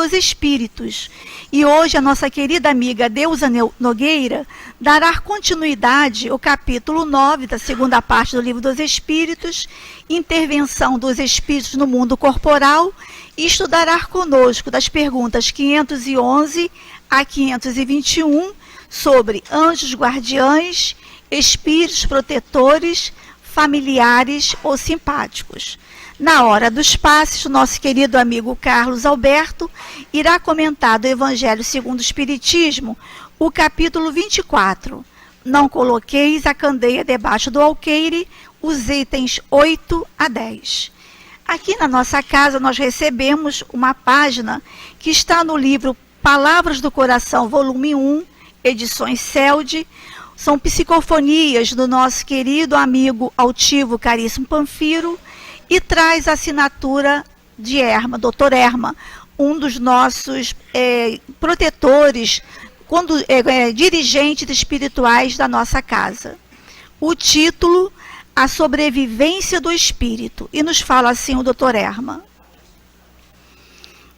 dos Espíritos. E hoje a nossa querida amiga Deusa Nogueira dará continuidade ao capítulo 9 da segunda parte do Livro dos Espíritos, Intervenção dos Espíritos no Mundo Corporal, e estudará conosco das perguntas 511 a 521 sobre anjos guardiães, espíritos protetores, familiares ou simpáticos. Na hora dos passes, nosso querido amigo Carlos Alberto irá comentar do Evangelho segundo o Espiritismo, o capítulo 24. Não coloqueis a candeia debaixo do alqueire, os itens 8 a 10. Aqui na nossa casa nós recebemos uma página que está no livro Palavras do Coração, volume 1, edições CELD. São psicofonias do nosso querido amigo altivo Caríssimo Panfiro, e traz a assinatura de Erma, Dr. Erma, um dos nossos protetores, dirigentes espirituais da nossa casa. O título, A Sobrevivência do Espírito, e nos fala assim o Dr. Erma.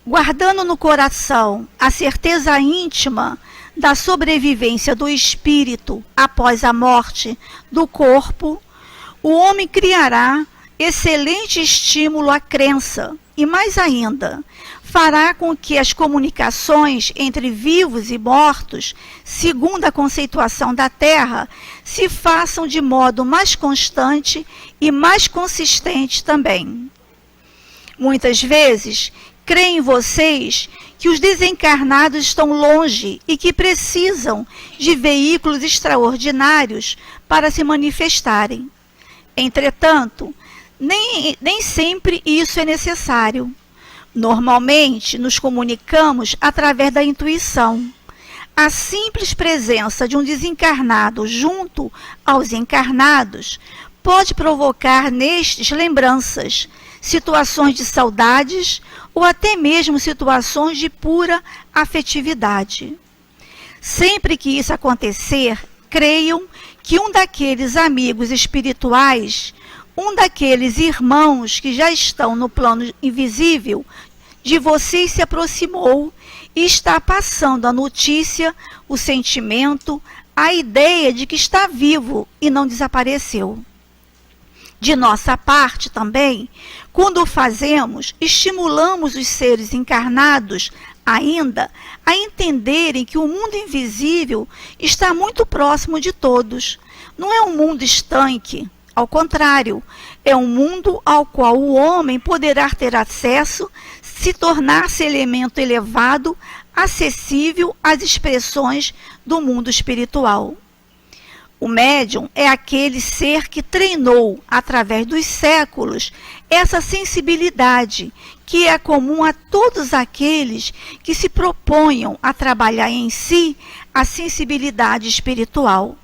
Guardando no coração a certeza íntima da sobrevivência do espírito após a morte do corpo, o homem criará excelente estímulo à crença e, mais ainda, fará com que as comunicações entre vivos e mortos, segundo a conceituação da Terra, se façam de modo mais constante e mais consistente também. Muitas vezes, creem vocês que os desencarnados estão longe e que precisam de veículos extraordinários para se manifestarem. Entretanto, nem sempre isso é necessário. Normalmente, nos comunicamos através da intuição. A simples presença de um desencarnado junto aos encarnados pode provocar nestes lembranças, situações de saudades ou até mesmo situações de pura afetividade. Sempre que isso acontecer, creiam que um daqueles amigos espirituais, um daqueles irmãos que já estão no plano invisível de vocês se aproximou e está passando a notícia, o sentimento, a ideia de que está vivo e não desapareceu. De nossa parte também, quando o fazemos, estimulamos os seres encarnados ainda a entenderem que o mundo invisível está muito próximo de todos. Não é um mundo estanque. Ao contrário, é um mundo ao qual o homem poderá ter acesso, se tornar-se elemento elevado, acessível às expressões do mundo espiritual. O médium é aquele ser que treinou, através dos séculos, essa sensibilidade, que é comum a todos aqueles que se proponham a trabalhar em si a sensibilidade espiritual.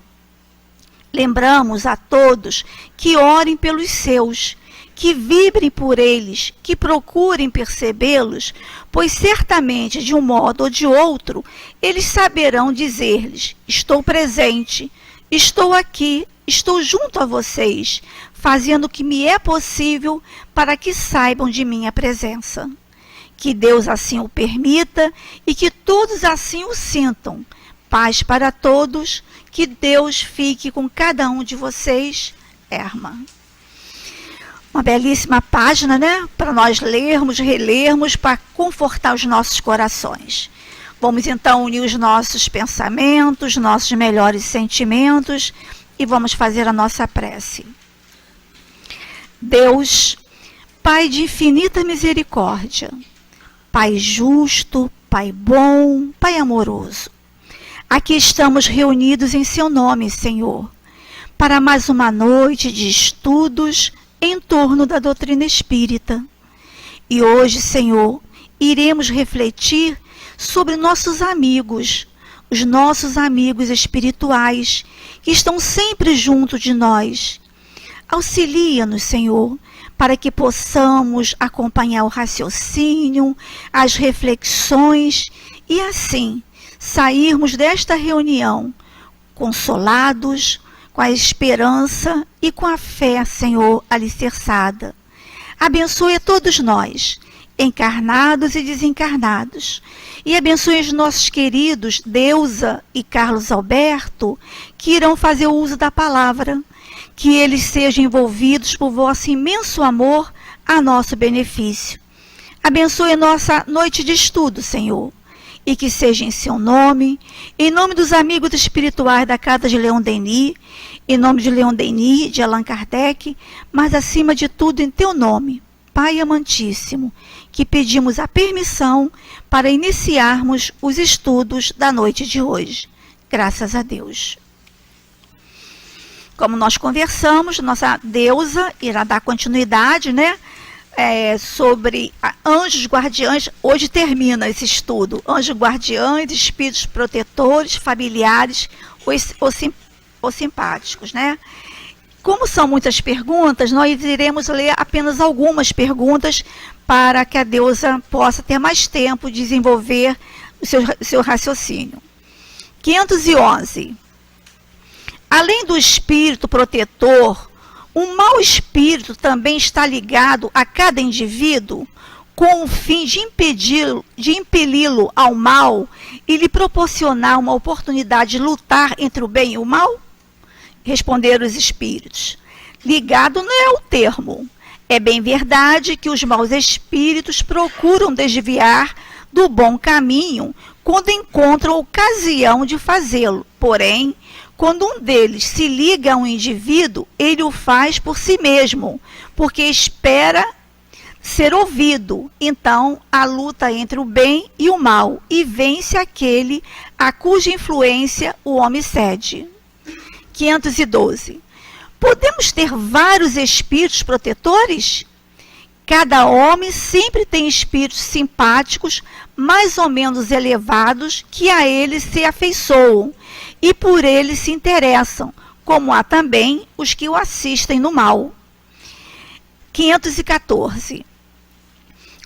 Lembramos a todos que orem pelos seus, que vibrem por eles, que procurem percebê-los, pois certamente, de um modo ou de outro, eles saberão dizer-lhes: estou presente, estou aqui, estou junto a vocês, fazendo o que me é possível para que saibam de minha presença. Que Deus assim o permita e que todos assim o sintam. Paz para todos, que Deus fique com cada um de vocês. Erma. Uma belíssima página, né? Para nós lermos, relermos, para confortar os nossos corações. Vamos então unir os nossos pensamentos, nossos melhores sentimentos e vamos fazer a nossa prece. Deus, Pai de infinita misericórdia, Pai justo, Pai bom, Pai amoroso, aqui estamos reunidos em seu nome, Senhor, para mais uma noite de estudos em torno da doutrina espírita. E hoje, Senhor, iremos refletir sobre nossos amigos, os nossos amigos espirituais, que estão sempre junto de nós. Auxilia-nos, Senhor, para que possamos acompanhar o raciocínio, as reflexões e assim sairmos desta reunião consolados, com a esperança e com a fé, Senhor, alicerçada. Abençoe a todos nós encarnados e desencarnados. E abençoe os nossos queridos Deusa e Carlos Alberto, que irão fazer o uso da palavra. Que eles sejam envolvidos por vosso imenso amor a nosso benefício. Abençoe a nossa noite de estudo, Senhor, e que seja em seu nome, em nome dos amigos espirituais da Casa de Leon Denis, em nome de Leon Denis, de Allan Kardec, mas acima de tudo em teu nome, Pai amantíssimo, que pedimos a permissão para iniciarmos os estudos da noite de hoje. Graças a Deus. Como nós conversamos, nossa deusa irá dar continuidade, né? Sobre anjos guardiães. Hoje termina esse estudo. Anjos guardiães, espíritos protetores, familiares ou simpáticos, né? Como são muitas perguntas, nós iremos ler apenas algumas perguntas para que a deusa possa ter mais tempo de desenvolver o seu raciocínio. 511. Além do espírito protetor, um mau espírito também está ligado a cada indivíduo com o fim de impeli-lo ao mal e lhe proporcionar uma oportunidade de lutar entre o bem e o mal? Responderam os espíritos. Ligado não é o termo. É bem verdade que os maus espíritos procuram desviar do bom caminho quando encontram ocasião de fazê-lo. Porém, quando um deles se liga a um indivíduo, ele o faz por si mesmo, porque espera ser ouvido. Então, a luta entre o bem e o mal, e vence aquele a cuja influência o homem cede. 512. Podemos ter vários espíritos protetores? Cada homem sempre tem espíritos simpáticos, mais ou menos elevados, que a ele se afeiçoam e por ele se interessam, como há também os que o assistem no mal. 514.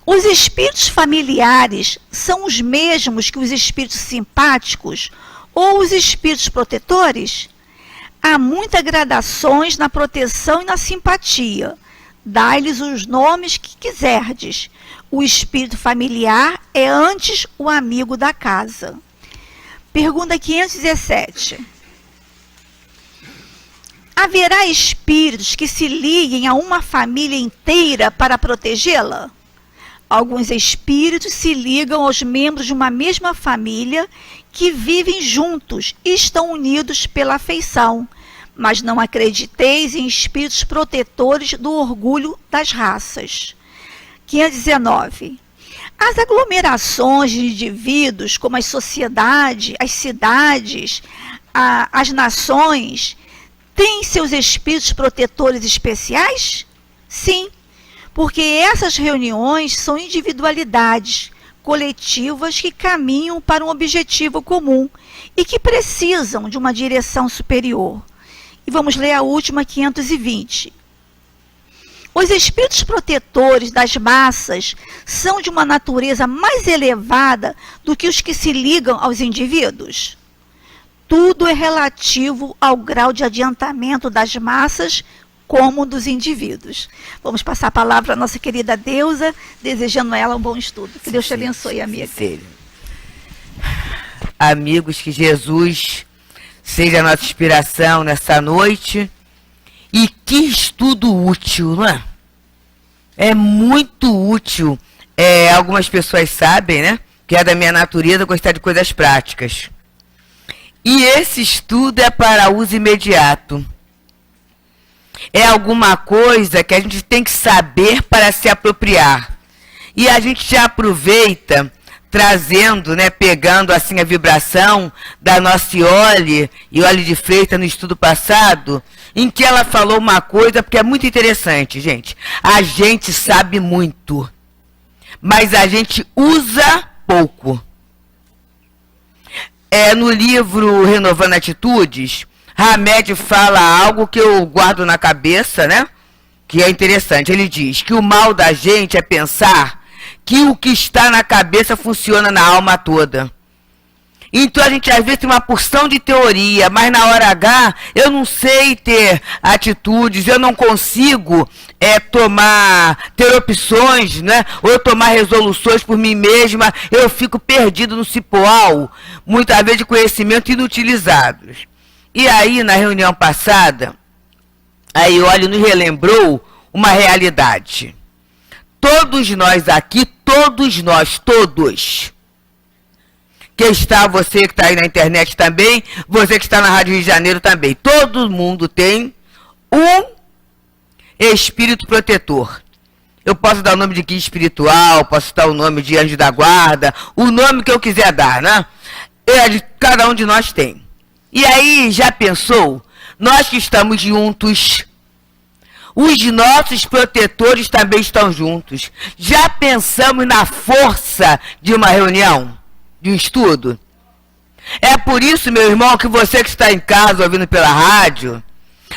Os espíritos familiares são os mesmos que os espíritos simpáticos ou os espíritos protetores? Há muitas gradações na proteção e na simpatia. Dai-lhes os nomes que quiserdes. O espírito familiar é antes o amigo da casa. Pergunta 517. Haverá espíritos que se liguem a uma família inteira para protegê-la? Alguns espíritos se ligam aos membros de uma mesma família que vivem juntos e estão unidos pela afeição, mas não acrediteis em espíritos protetores do orgulho das raças. 519. As aglomerações de indivíduos, como as sociedades, as cidades, as nações, têm seus espíritos protetores especiais? Sim, porque essas reuniões são individualidades coletivas que caminham para um objetivo comum e que precisam de uma direção superior. E vamos ler a última, 520. Os espíritos protetores das massas são de uma natureza mais elevada do que os que se ligam aos indivíduos? Tudo é relativo ao grau de adiantamento das massas como dos indivíduos. Vamos passar a palavra à nossa querida deusa, desejando a ela um bom estudo. Que Deus te abençoe, amiga. Sim. Amigos, que Jesus seja a nossa inspiração nessa noite. E que estudo útil, não é? É muito útil. Algumas pessoas sabem, né? Que é da minha natureza gostar de coisas práticas. E esse estudo é para uso imediato. É alguma coisa que a gente tem que saber para se apropriar. E a gente já aproveita trazendo, né, pegando assim a vibração da nossa Iole de Freitas no estudo passado, em que ela falou uma coisa, porque é muito interessante, gente. A gente sabe muito, mas a gente usa pouco. No livro Renovando Atitudes, Hamed fala algo que eu guardo na cabeça, né? Que é interessante. Ele diz que o mal da gente é pensar que o que está na cabeça funciona na alma toda. Então a gente às vezes tem uma porção de teoria, mas na hora H eu não sei ter atitudes, eu não consigo ter opções, né? Ou tomar resoluções por mim mesma, eu fico perdido no cipoal, muitas vezes de conhecimento inutilizados. E aí na reunião passada, aí Olho nos relembrou uma realidade. Todos nós aqui, todos, que está, você que está aí na internet também, você que está na Rádio Rio de Janeiro também, todo mundo tem um espírito protetor. Eu posso dar o nome de guia espiritual, posso dar o nome de anjo da guarda, o nome que eu quiser dar, né? Cada um de nós tem. E aí, já pensou? Nós que estamos juntos, os nossos protetores também estão juntos. Já pensamos na força de uma reunião? De um estudo? É por isso, meu irmão, que você que está em casa ouvindo pela rádio,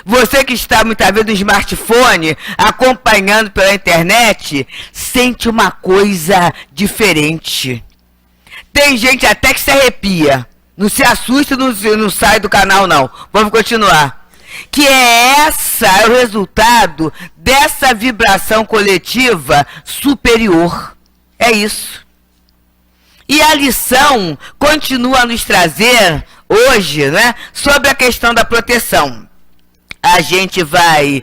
você que está muitas vezes no smartphone, acompanhando pela internet, sente uma coisa diferente. Tem gente até que se arrepia. Não se assusta, não sai do canal não. Vamos continuar. Que é o resultado dessa vibração coletiva superior. É isso. E a lição continua a nos trazer hoje, né, sobre a questão da proteção. A gente vai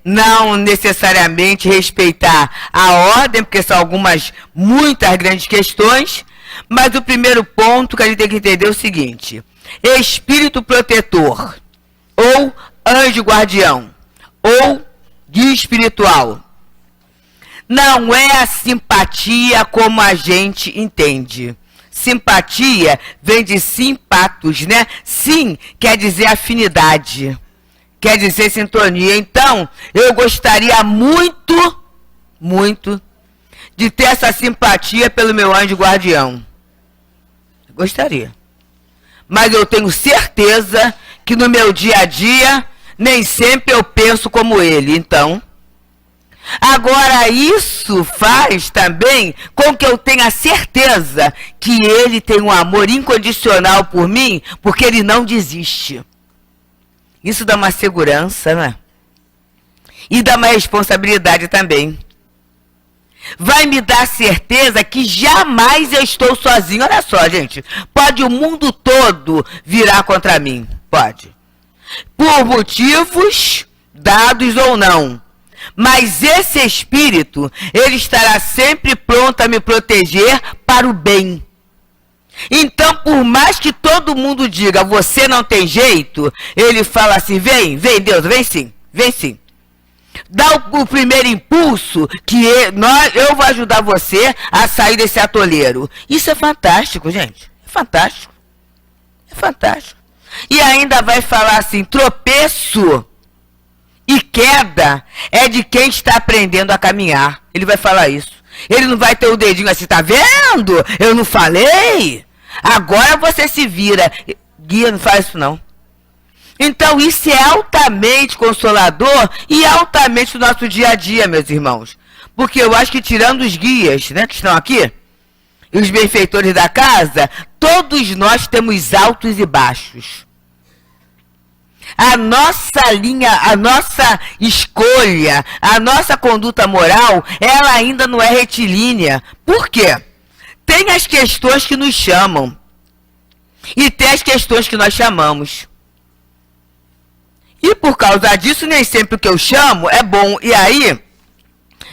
não necessariamente respeitar a ordem, porque são muitas grandes questões, mas o primeiro ponto que a gente tem que entender é o seguinte: espírito protetor, ou anjo guardião, ou guia espiritual, não é a simpatia como a gente entende. Simpatia vem de simpatos, né? Sim quer dizer afinidade, quer dizer sintonia. Então, eu gostaria muito, muito, de ter essa simpatia pelo meu anjo guardião. Gostaria. Mas eu tenho certeza que no meu dia a dia, nem sempre eu penso como ele. Então, agora isso faz também com que eu tenha certeza que ele tem um amor incondicional por mim, porque ele não desiste. Isso dá uma segurança, né? E dá uma responsabilidade também. Vai me dar certeza que jamais eu estou sozinho. Olha só, gente. Pode o mundo todo virar contra mim. Pode. Por motivos dados ou não. Mas esse espírito, ele estará sempre pronto a me proteger para o bem. Então, por mais que todo mundo diga, você não tem jeito, ele fala assim, vem Deus, vem sim. Dá o primeiro impulso que eu vou ajudar você a sair desse atoleiro. Isso é fantástico, gente. É fantástico. É fantástico. E ainda vai falar assim, tropeço e queda é de quem está aprendendo a caminhar. Ele vai falar isso. Ele não vai ter o dedinho assim, tá vendo? Eu não falei? Agora você se vira. Guia não faz isso não. Então isso é altamente consolador e altamente do nosso dia a dia, meus irmãos. Porque eu acho que tirando os guias, né, que estão aqui, e os benfeitores da casa, todos nós temos altos e baixos. A nossa linha, a nossa escolha, a nossa conduta moral, ela ainda não é retilínea. Por quê? Tem as questões que nos chamam e tem as questões que nós chamamos. E por causa disso, nem sempre o que eu chamo é bom. E aí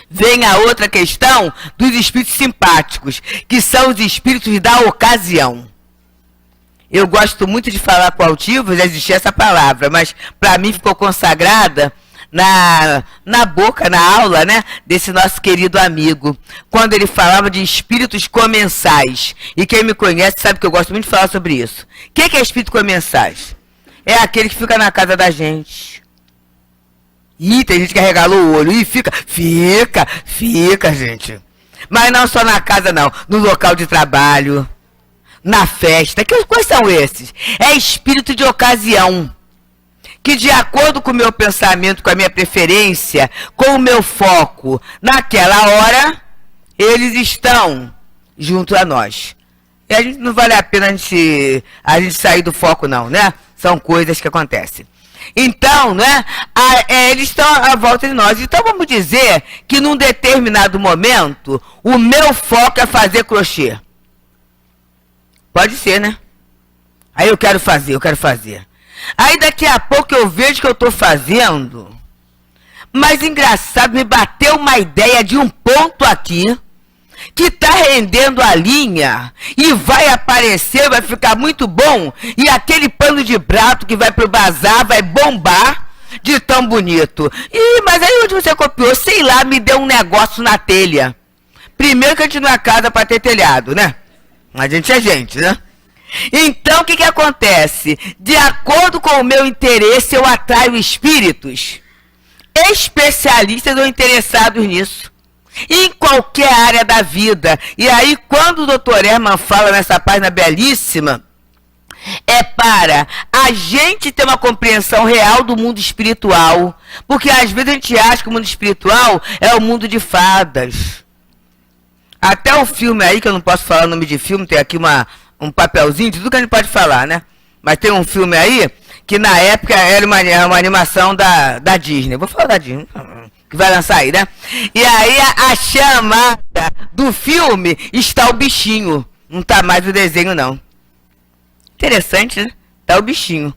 vem a outra questão dos espíritos simpáticos, que são os espíritos da ocasião. Eu gosto muito de falar com altivos, já existia essa palavra, mas para mim ficou consagrada na boca, na aula, né, desse nosso querido amigo, quando ele falava de espíritos comensais. E quem me conhece sabe que eu gosto muito de falar sobre isso. O que é espírito comensais? É aquele que fica na casa da gente. Ih, tem gente que arregalou o olho. Ih, fica, gente. Mas não só na casa, não. No local de trabalho, na festa. Quais são esses? É espírito de ocasião. Que de acordo com o meu pensamento, com a minha preferência, com o meu foco, naquela hora, eles estão junto a nós. E a gente não vale a pena a gente sair do foco não, né? São coisas que acontecem. Então, né, eles estão à volta de nós. Então vamos dizer que num determinado momento, o meu foco é fazer crochê. Pode ser, né? Aí eu quero fazer. Aí daqui a pouco eu vejo que eu estou fazendo. Mas engraçado, me bateu uma ideia de um ponto aqui que está rendendo a linha e vai aparecer, vai ficar muito bom. E aquele pano de prato que vai pro bazar vai bombar de tão bonito. Mas aí onde você copiou? Sei lá, me deu um negócio na telha. Primeiro que a gente não é casa para ter telhado, né? A gente é gente, né? Então o que acontece? De acordo com o meu interesse, eu atraio espíritos especialistas ou interessados nisso. Em qualquer área da vida. E aí, quando o Dr. Herman fala nessa página belíssima, é para a gente ter uma compreensão real do mundo espiritual. Porque às vezes a gente acha que o mundo espiritual é o mundo de fadas. Até o filme aí, que eu não posso falar o nome de filme, tem aqui um papelzinho de tudo que a gente pode falar, né? Mas tem um filme aí, que na época era uma animação da Disney. Vou falar da Disney, que vai lançar aí, né? E aí a chamada do filme está o bichinho. Não tá mais o desenho, não. Interessante, né? Tá o bichinho.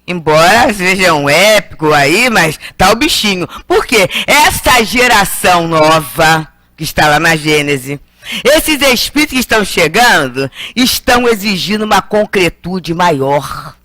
Embora seja um épico aí, mas tá o bichinho. Por quê? Essa geração nova, que está lá na Gênese, esses espíritos que estão chegando, estão exigindo uma concretude maior.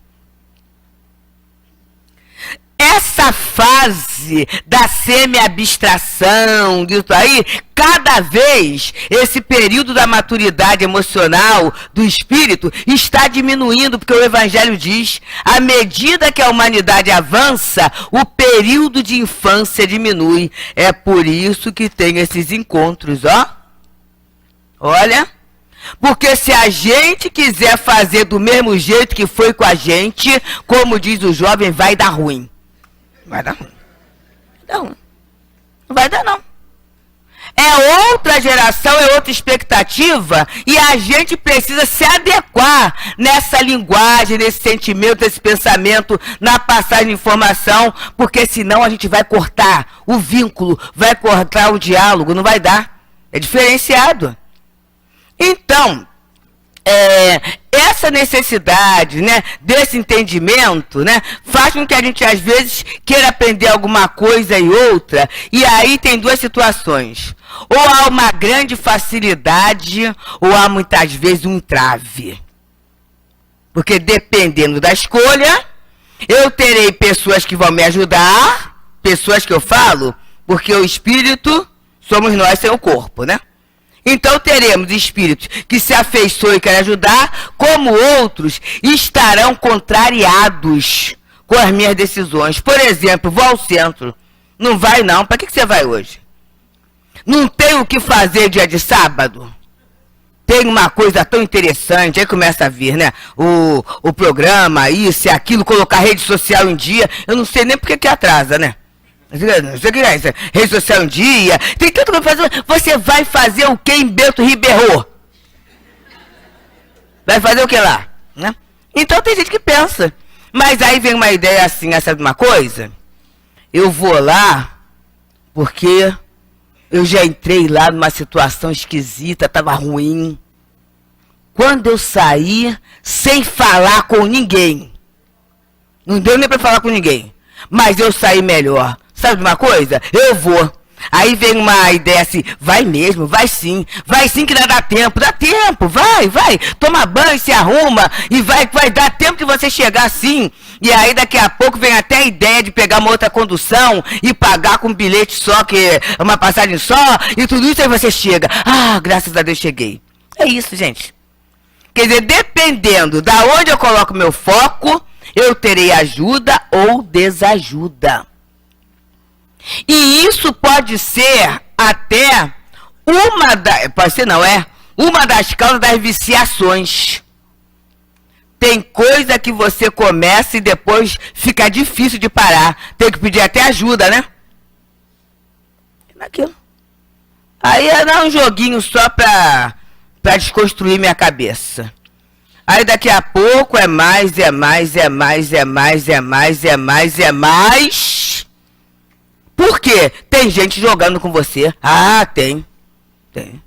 Essa fase da semi-abstração, disso aí, cada vez esse período da maturidade emocional do espírito está diminuindo, porque o Evangelho diz, à medida que a humanidade avança, o período de infância diminui. É por isso que tem esses encontros, ó. Olha, porque se a gente quiser fazer do mesmo jeito que foi com a gente, como diz o jovem, vai dar ruim. Vai dar ruim. Não vai dar, não. É outra geração, é outra expectativa, e a gente precisa se adequar nessa linguagem, nesse sentimento, nesse pensamento, na passagem de informação, porque senão a gente vai cortar o vínculo, vai cortar o diálogo, não vai dar. É diferenciado. Então, essa necessidade, né, desse entendimento, né, faz com que a gente às vezes queira aprender alguma coisa e outra, e aí tem duas situações. Ou há uma grande facilidade, ou há muitas vezes um entrave. Porque dependendo da escolha, eu terei pessoas que vão me ajudar, pessoas que eu falo, porque o espírito somos nós sem o corpo, né? Então teremos espíritos que se afeiçoam e querem ajudar, como outros estarão contrariados com as minhas decisões. Por exemplo, vou ao centro. Não vai não. Para que você vai hoje? Não tem o que fazer dia de sábado? Tem uma coisa tão interessante, aí começa a vir, né? O programa, isso e aquilo, colocar rede social em dia. Eu não sei nem por que atrasa, né? Rede social em dia, tem tanto que fazer. Você vai fazer o que em Bento Ribeiro? Vai fazer o que lá? Né? Então tem gente que pensa. Mas aí vem uma ideia assim, essa de uma coisa. Eu vou lá porque eu já entrei lá numa situação esquisita, tava ruim. Quando eu saí, sem falar com ninguém. Não deu nem para falar com ninguém. Mas eu saí melhor. Sabe de uma coisa? Eu vou. Aí vem uma ideia assim, vai mesmo, vai sim que dá tempo, vai, toma banho, se arruma, e vai dar tempo de você chegar sim. E aí daqui a pouco vem até a ideia de pegar uma outra condução e pagar com um bilhete só, que é uma passagem só, e tudo isso aí você chega. Ah, graças a Deus cheguei. É isso, gente. Quer dizer, dependendo da onde eu coloco meu foco, eu terei ajuda ou desajuda. E isso pode ser até uma das causas das viciações. Tem coisa que você começa e depois fica difícil de parar. Tem que pedir até ajuda, né? Naquilo. Aí é dar um joguinho só pra desconstruir minha cabeça. Aí daqui a pouco é mais, é mais, é mais, é mais, é mais, é mais, é mais. Por quê? Tem gente jogando com você. Ah, tem. Tem.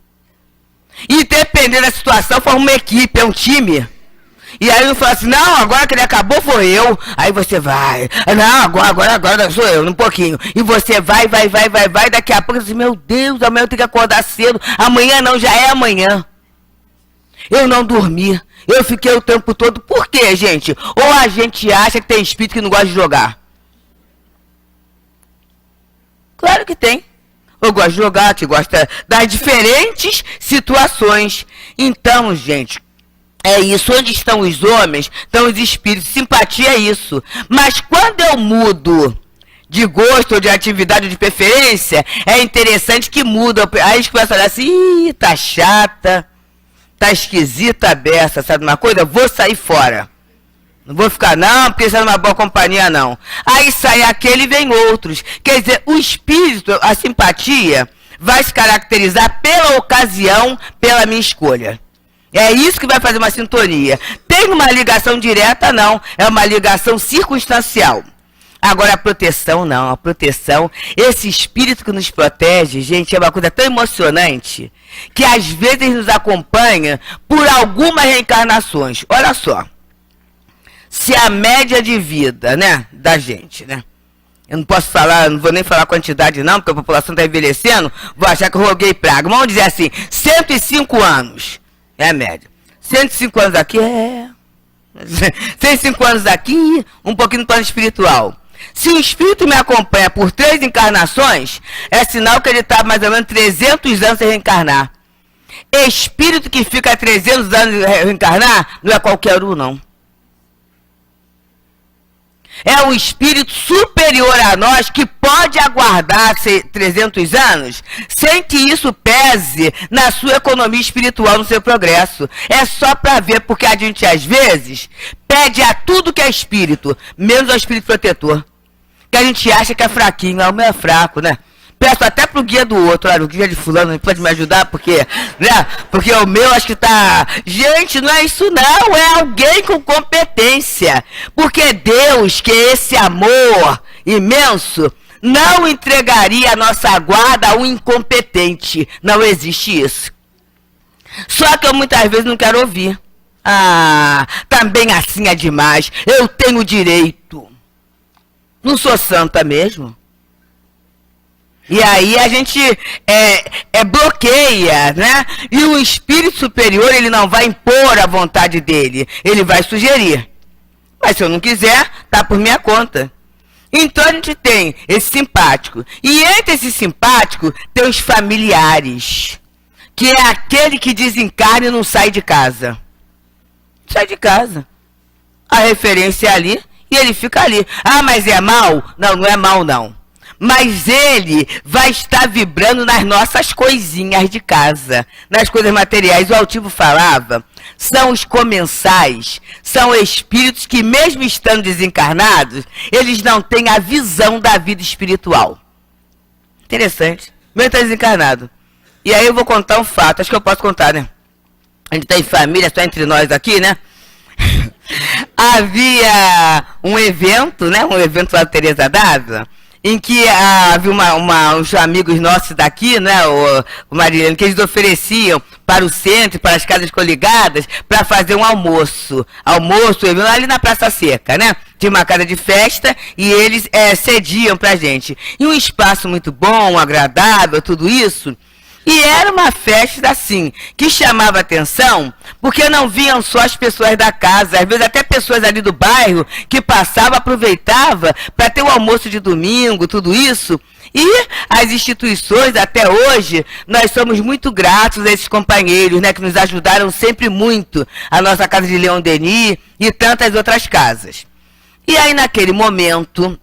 E dependendo da situação, forma uma equipe, é um time. E aí eu falo assim, não, agora que ele acabou foi eu. Aí você vai. Não, agora sou eu, um pouquinho. E você vai. Daqui a pouco você diz, meu Deus, amanhã eu tenho que acordar cedo. Amanhã não, já é amanhã. Eu não dormi. Eu fiquei o tempo todo. Por quê, gente? Ou a gente acha que tem espírito que não gosta de jogar? Claro que tem. Eu gosto de jogar, que gosta das diferentes situações. Então, gente, é isso. Onde estão os homens, estão os espíritos. Simpatia é isso. Mas quando eu mudo de gosto ou de atividade ou de preferência, é interessante que muda. Aí eles começam a olhar assim, ih, tá chata, tá esquisita a beça, sabe uma coisa? Eu vou sair fora. Não vou ficar, não, porque isso é uma boa companhia, não. Aí sai aquele e vem outros. Quer dizer, o espírito, a simpatia, vai se caracterizar pela ocasião, pela minha escolha. É isso que vai fazer uma sintonia. Tem uma ligação direta, não. É uma ligação circunstancial. Agora, a proteção, não. A proteção, esse espírito que nos protege, gente, é uma coisa tão emocionante, que às vezes nos acompanha por algumas reencarnações. Olha só. Se a média de vida, né, da gente, né? Eu não posso falar, não vou nem falar a quantidade não, porque a população está envelhecendo, vou achar que eu roguei praga. Vamos dizer assim, 105 anos é a média. 105 anos aqui é... 105 anos aqui, um pouquinho no plano espiritual. Se o espírito me acompanha por 3 encarnações, é sinal que ele está mais ou menos 300 anos sem reencarnar. Espírito que fica 300 anos sem reencarnar, não é qualquer um, não. É um espírito superior a nós que pode aguardar 300 anos sem que isso pese na sua economia espiritual, no seu progresso. É só para ver, porque a gente às vezes pede a tudo que é espírito, menos ao espírito protetor. Que a gente acha que é fraquinho, o meu é fraco, né? Peço até pro guia do outro, olha, o guia de fulano pode me ajudar, porque, né? Porque o meu acho que tá... Gente, não é isso não, é alguém com competência. Porque Deus, que é esse amor imenso, não entregaria a nossa guarda a um incompetente. Não existe isso. Só que eu muitas vezes não quero ouvir. Ah, também assim é demais, eu tenho direito. Não sou santa mesmo. E aí a gente bloqueia, né? E o espírito superior, ele não vai impor a vontade dele. Ele vai sugerir. Mas se eu não quiser, tá por minha conta. Então a gente tem esse simpático. E entre esse simpático, tem os familiares. Que é aquele que desencarna e não sai de casa. Sai de casa. A referência é ali e ele fica ali. Ah, mas é mal? Não, não é mal não. Mas ele vai estar vibrando nas nossas coisinhas de casa, nas coisas materiais. O altivo falava, são os comensais, são espíritos que mesmo estando desencarnados, eles não têm a visão da vida espiritual. Interessante. Mesmo está desencarnado. E aí eu vou contar um fato, acho que eu posso contar, né? A gente tem família, só entre nós aqui, né? Havia um evento, né? Um evento lá da Teresa d'Ávila, em que havia uns amigos nossos daqui, né, o Marilene, que eles ofereciam para o centro, para as casas coligadas, para fazer um almoço. Almoço ali na Praça Seca, né? Tinha uma casa de festa e eles cediam para a gente. E um espaço muito bom, agradável, tudo isso. E era uma festa, assim, que chamava atenção, porque não vinham só as pessoas da casa, às vezes até pessoas ali do bairro, que passavam, aproveitava para ter o almoço de domingo, tudo isso. E as instituições, até hoje, nós somos muito gratos a esses companheiros, né, que nos ajudaram sempre muito, a nossa casa de Leon Denis e tantas outras casas. E aí, naquele momento...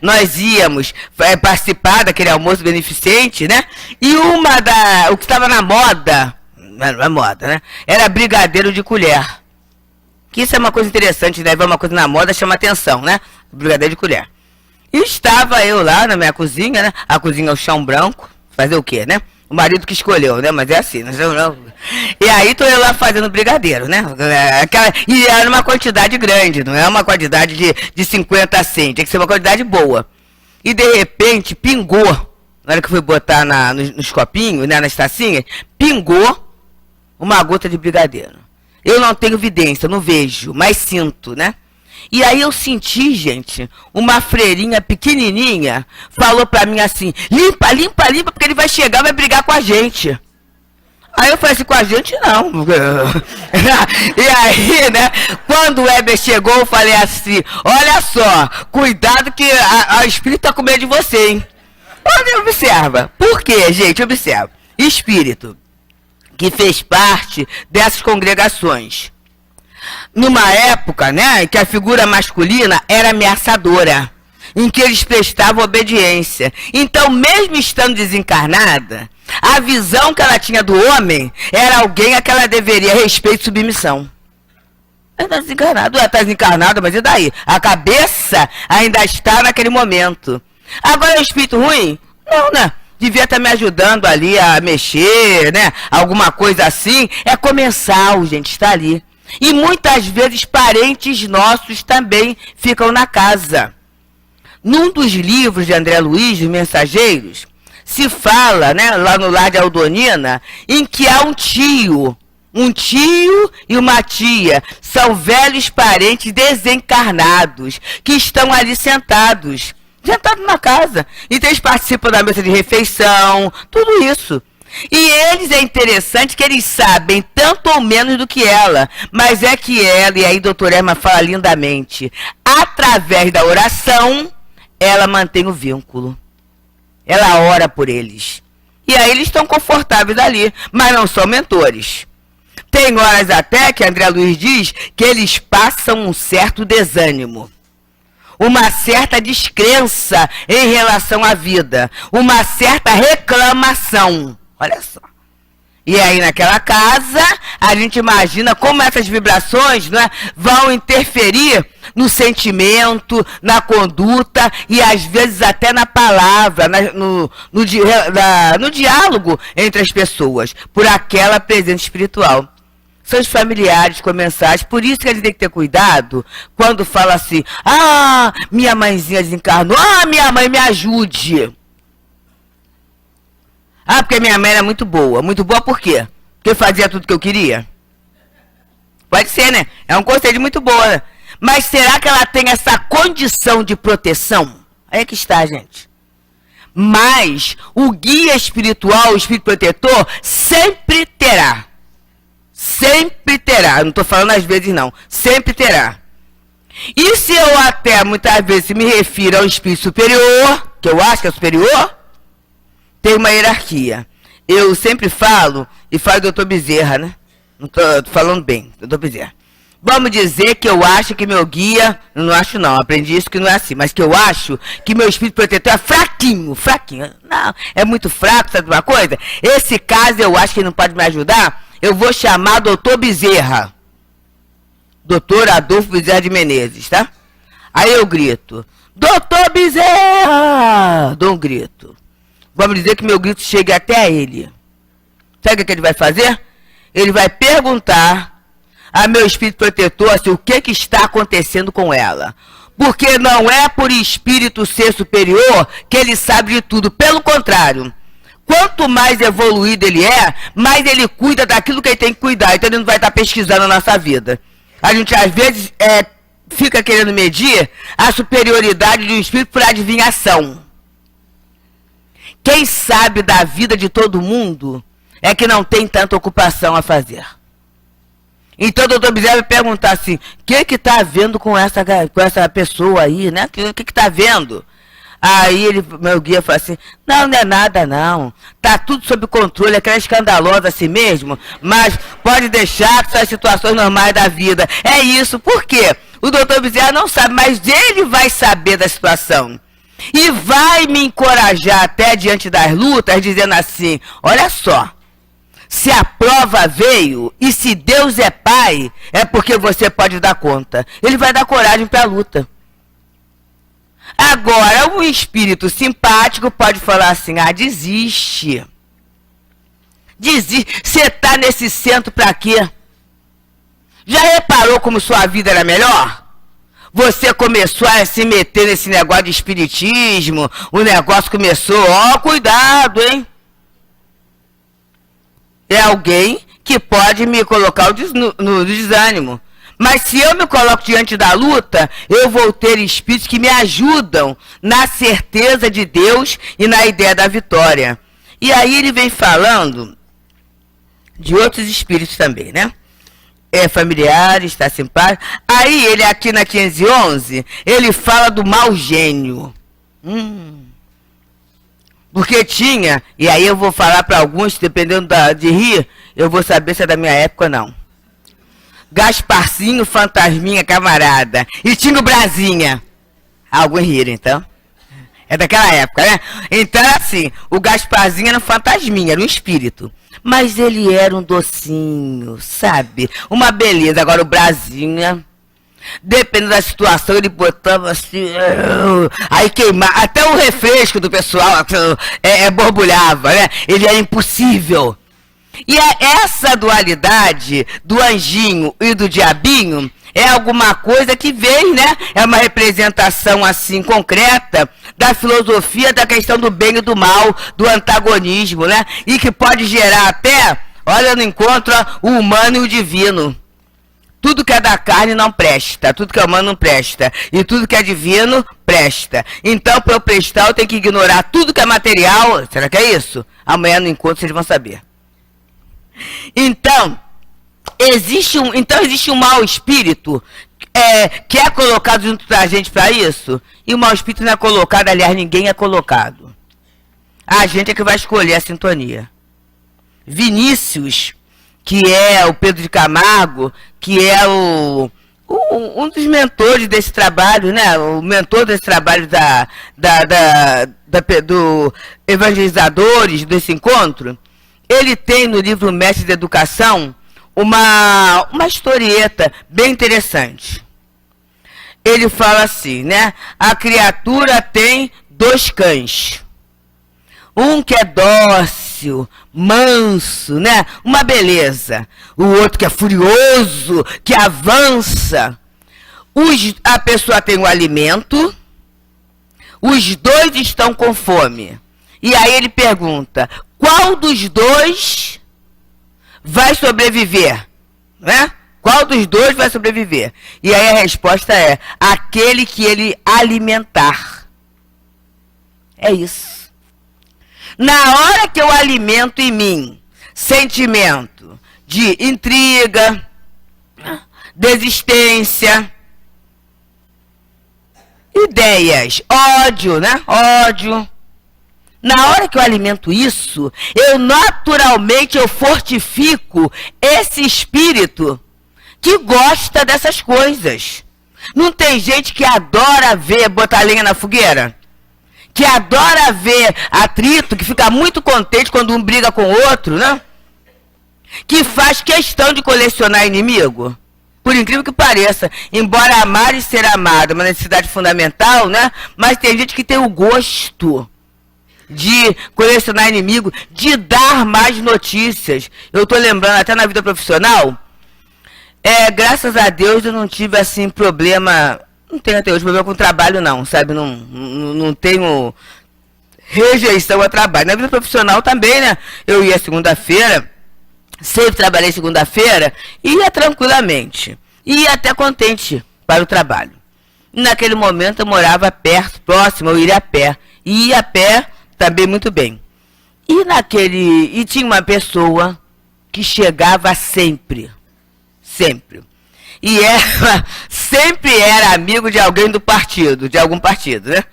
nós íamos participar daquele almoço beneficente, né? E o que estava na moda, não é moda, né? Era brigadeiro de colher. Que isso é uma coisa interessante, né? Ver uma coisa na moda chama atenção, né? Brigadeiro de colher. E estava eu lá na minha cozinha, né? A cozinha é o chão branco, fazer o quê, né? O marido que escolheu, né? Mas é assim, não. E aí tô eu lá fazendo brigadeiro, né? E era uma quantidade grande, não é uma quantidade de 50 a 100, tem que ser uma quantidade boa. E de repente pingou, na hora que eu fui botar nos copinhos, né, nas tacinhas, pingou uma gota de brigadeiro. Eu não tenho evidência, não vejo, mas sinto, né? E aí eu senti, gente, uma freirinha pequenininha falou pra mim assim, limpa, limpa, limpa, porque ele vai chegar, vai brigar com a gente. Aí eu falei assim, com a gente não. E aí, né, quando o Weber chegou, eu falei assim, olha só, cuidado que a espírito tá com medo de você, hein? Olha, observa. Por quê, gente? Observa. Espírito que fez parte dessas congregações. Numa época, né, que a figura masculina era ameaçadora, em que eles prestavam obediência. Então, mesmo estando desencarnada, a visão que ela tinha do homem era alguém a que ela deveria respeito e submissão. Ela está desencarnada, ela está desencarnada, mas e daí? A cabeça ainda está naquele momento. Agora é um espírito ruim? Não, né? Devia estar me ajudando ali a mexer, né? Alguma coisa assim. É comensal, gente, está ali. E muitas vezes parentes nossos também ficam na casa. Num dos livros de André Luiz, Os Mensageiros, se fala, né, lá no lar de Aldonina, em que há um tio e uma tia. São velhos parentes desencarnados que estão ali sentados na casa. Então eles participam da mesa de refeição, tudo isso. E eles, é interessante que eles sabem tanto ou menos do que ela, mas é que ela, e aí a doutora Erma fala lindamente, através da oração, ela mantém o vínculo. Ela ora por eles. E aí eles estão confortáveis ali, mas não são mentores. Tem horas até que André Luiz diz que eles passam um certo desânimo, uma certa descrença em relação à vida, uma certa reclamação. Olha só. E aí naquela casa, a gente imagina como essas vibrações, né, vão interferir no sentimento, na conduta e às vezes até na palavra, no diálogo entre as pessoas, por aquela presença espiritual. São os familiares comensais, por isso que a gente tem que ter cuidado quando fala assim, ah, minha mãezinha desencarnou, ah, minha mãe me ajude. Ah, porque minha mãe era muito boa por quê? Porque fazia tudo que eu queria? Pode ser, né? É um conselho muito boa, né? Mas será que ela tem essa condição de proteção? Aí é que está, gente. Mas o guia espiritual, o espírito protetor, sempre terá. Sempre terá. Não estou falando às vezes não. Sempre terá. E se eu até muitas vezes me refiro ao espírito superior, que eu acho que é superior, tem uma hierarquia. Eu sempre falo, e falo do doutor Bezerra, né? Não tô falando bem, doutor Bezerra. Vamos dizer que eu acho que meu guia, não acho não, aprendi isso que não é assim, mas que eu acho que meu espírito protetor é fraquinho. Não, é muito fraco, sabe uma coisa? Esse caso eu acho que ele não pode me ajudar, eu vou chamar doutor Bezerra. Doutor Adolfo Bezerra de Menezes, tá? Aí eu grito, doutor Bezerra! Dou um grito. Vamos dizer que meu grito chegue até ele. Sabe o que ele vai fazer? Ele vai perguntar a meu espírito protetor assim, o que está acontecendo com ela. Porque não é por espírito ser superior que ele sabe de tudo. Pelo contrário, quanto mais evoluído ele é, mais ele cuida daquilo que ele tem que cuidar. Então ele não vai estar pesquisando a nossa vida. A gente às vezes fica querendo medir a superioridade de um espírito por adivinhação. Quem sabe da vida de todo mundo é que não tem tanta ocupação a fazer. Então o doutor Bezerra vai perguntar assim, o que está havendo com essa pessoa aí, né? O que está havendo? Aí meu guia fala assim, não é nada não, tá tudo sob controle, aquela escandalosa assim mesmo, mas pode deixar que são as situações normais da vida. É isso, por quê? O doutor Bezerra não sabe, mas ele vai saber da situação. E vai me encorajar até diante das lutas, dizendo assim, olha só, se a prova veio e se Deus é pai, é porque você pode dar conta. Ele vai dar coragem para a luta. Agora, um espírito simpático pode falar assim, ah, desiste. Desiste. Você tá nesse centro para quê? Já reparou como sua vida era melhor? Você começou a se meter nesse negócio de espiritismo, o negócio começou, cuidado, hein? É alguém que pode me colocar no desânimo. Mas se eu me coloco diante da luta, eu vou ter espíritos que me ajudam na certeza de Deus e na ideia da vitória. E aí ele vem falando de outros espíritos também, né? Familiares, está simpático. Aí ele aqui na 511, ele fala do mau gênio. Porque tinha, e aí eu vou falar para alguns, dependendo de rir, eu vou saber se é da minha época ou não. Gasparzinho, Fantasminha, camarada. E tinha o Brasinha. Alguns riram, então. É daquela época, né? Então, assim, o Gasparzinho era um fantasminha, era um espírito. Mas ele era um docinho, sabe? Uma beleza. Agora, o Brasinha, dependendo da situação, ele botava assim... Aí queimava. Até o refresco do pessoal borbulhava, né? Ele era impossível. E essa dualidade do anjinho e do diabinho é alguma coisa que vem, né? É uma representação assim concreta da filosofia da questão do bem e do mal, do antagonismo, né? E que pode gerar até, olha, no encontro o humano e o divino. Tudo que é da carne não presta, tudo que é humano não presta, e tudo que é divino presta. Então, para eu prestar, eu tenho que ignorar tudo que é material. Será que é isso? Amanhã no encontro vocês vão saber. Então, existe um mau espírito que é colocado junto da gente para isso. E o mau espírito não é colocado, aliás, ninguém é colocado. A gente é que vai escolher a sintonia. Vinícius, que é o Pedro de Camargo, que é um dos mentores desse trabalho, né? O mentor desse trabalho do evangelizadores desse encontro. Ele tem no livro Mestre da Educação uma historieta bem interessante. Ele fala assim, né? A criatura tem 2 cães. Um que é dócil, manso, né? Uma beleza. O outro que é furioso, que avança. A pessoa tem o alimento. Os 2 estão com fome. E aí ele pergunta... Qual dos 2 vai sobreviver? Né? Qual dos 2 vai sobreviver? E aí a resposta é, aquele que ele alimentar. É isso. Na hora que eu alimento em mim sentimento de intriga, desistência, ideias, ódio, né? Ódio. Na hora que eu alimento isso, eu naturalmente fortifico esse espírito que gosta dessas coisas. Não tem gente que adora botar lenha na fogueira? Que adora ver atrito, que fica muito contente quando um briga com o outro, né? Que faz questão de colecionar inimigo. Por incrível que pareça, embora amar e ser amado é uma necessidade fundamental, né? Mas tem gente que tem o gosto de colecionar inimigo, de dar mais notícias. Eu estou lembrando até na vida profissional, graças a Deus eu não tive assim problema, não tenho até hoje problema com trabalho não, sabe, não tenho rejeição a trabalho. Na vida profissional também, né, eu ia segunda-feira, sempre trabalhei segunda-feira, ia tranquilamente, ia até contente para o trabalho. Naquele momento eu morava perto, próximo, eu iria a pé, e ia a pé também muito bem. E tinha uma pessoa que chegava sempre. E sempre era amigo de alguém do partido, de algum partido, né?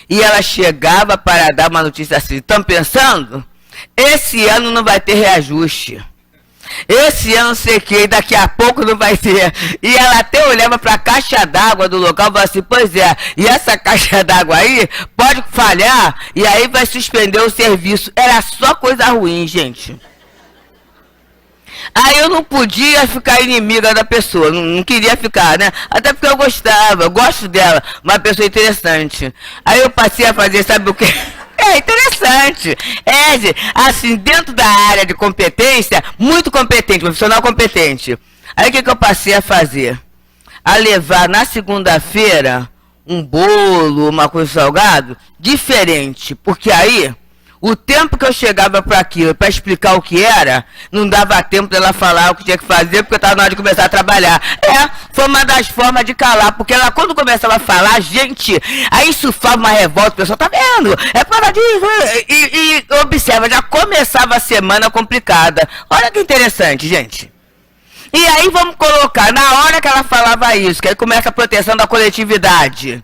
E ela chegava para dar uma notícia assim, estão pensando? Esse ano não vai ter reajuste. Esse ano não sei o que, daqui a pouco não vai ter. E ela até olhava para a caixa d'água do local e falava assim, pois é, e essa caixa d'água aí pode falhar e aí vai suspender o serviço. Era só coisa ruim, gente. Aí eu não podia ficar inimiga da pessoa, não queria ficar, né? Até porque eu gosto dela, uma pessoa interessante. Aí eu passei a fazer, sabe o quê? É interessante. Assim, dentro da área de competência, muito competente, profissional competente. Aí o que eu passei a fazer? A levar na segunda-feira um bolo, uma coisa salgado, diferente. Porque aí, o tempo que eu chegava para aquilo, para explicar o que era, não dava tempo dela falar o que tinha que fazer, porque estava na hora de começar a trabalhar. Foi uma das formas de calar, porque ela, quando começava a falar, gente, aí insufava uma revolta, o pessoal, tá vendo? É para disso. E observa, já começava a semana complicada. Olha que interessante, gente. E aí vamos colocar, na hora que ela falava isso, que aí começa a proteção da coletividade,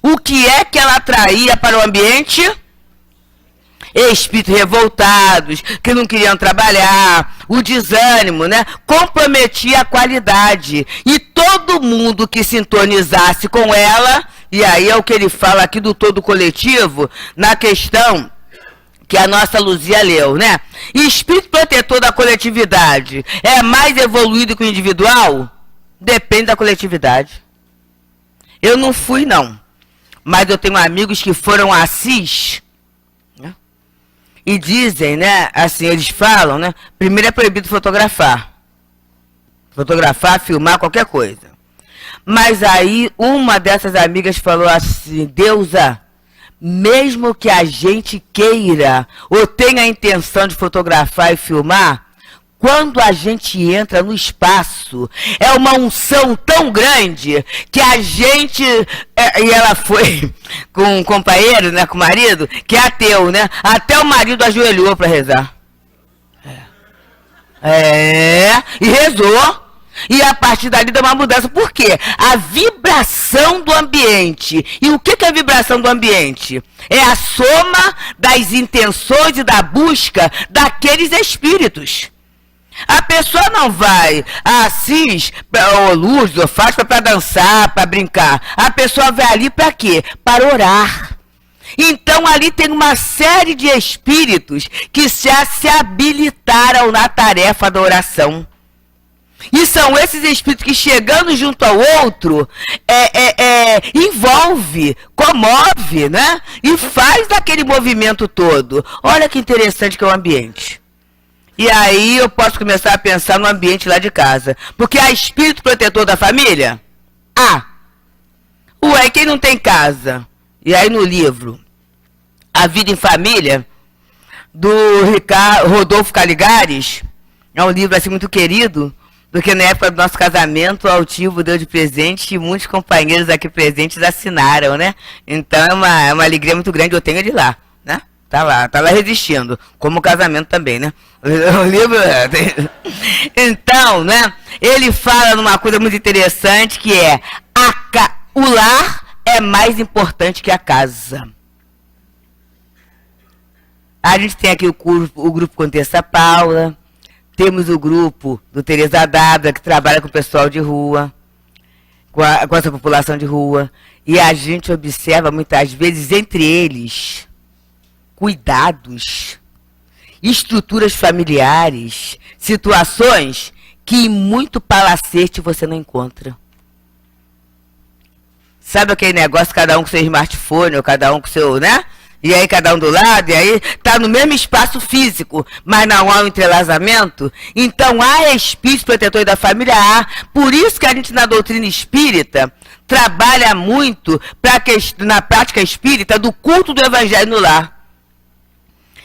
o que é que ela atraía para o ambiente? Espíritos revoltados, que não queriam trabalhar, o desânimo, né? Comprometia a qualidade. E todo mundo que sintonizasse com ela, e aí é o que ele fala aqui do todo coletivo, na questão que a nossa Luzia leu, né? Espírito protetor da coletividade é mais evoluído que o individual? Depende da coletividade. Eu não fui, não. Mas eu tenho amigos que foram a Assis, né? E dizem, né? Assim, eles falam, né? Primeiro é proibido fotografar. Fotografar, filmar, qualquer coisa. Mas aí, uma dessas amigas falou assim, Deusa, mesmo que a gente queira ou tenha a intenção de fotografar e filmar, quando a gente entra no espaço, é uma unção tão grande que a gente... E ela foi com um companheiro, né, com o marido, que é ateu, né? Até o marido ajoelhou para rezar. E rezou. E a partir dali deu uma mudança. Por quê? A vibração do ambiente. E o que é a vibração do ambiente? É a soma das intenções e da busca daqueles espíritos. A pessoa não vai a Assis, ou Luz, ou Fátima para dançar, para brincar. A pessoa vai ali para quê? Para orar. Então ali tem uma série de espíritos que já se habilitaram na tarefa da oração. E são esses espíritos que, chegando junto ao outro, envolve, comove, né? E faz aquele movimento todo. Olha que interessante que é o ambiente. E aí eu posso começar a pensar no ambiente lá de casa. Porque há espírito protetor da família? Ué, quem não tem casa? E aí no livro A Vida em Família, do Rodolfo Caligares, é um livro assim muito querido, porque na época do nosso casamento, o Altivo deu de presente e muitos companheiros aqui presentes assinaram, né? Então é uma alegria muito grande, eu tenho de lá, né? Tá lá resistindo, como o casamento também, né? O livro... Então, né? Ele fala numa coisa muito interessante, que é o lar é mais importante que a casa. A gente tem aqui o grupo Contessa Paula, temos o grupo do Teresa Dávila, que trabalha com o pessoal de rua, com essa população de rua. E a gente observa muitas vezes entre eles cuidados, estruturas familiares, situações que em muito palacete você não encontra. Sabe aquele negócio, cada um com seu smartphone, ou cada um com seu, né? E aí cada um do lado, e aí tá no mesmo espaço físico, mas não há um entrelaçamento. Então há espírito protetor da família, há. Por isso que a gente na doutrina espírita trabalha muito na prática espírita do culto do evangelho no lar.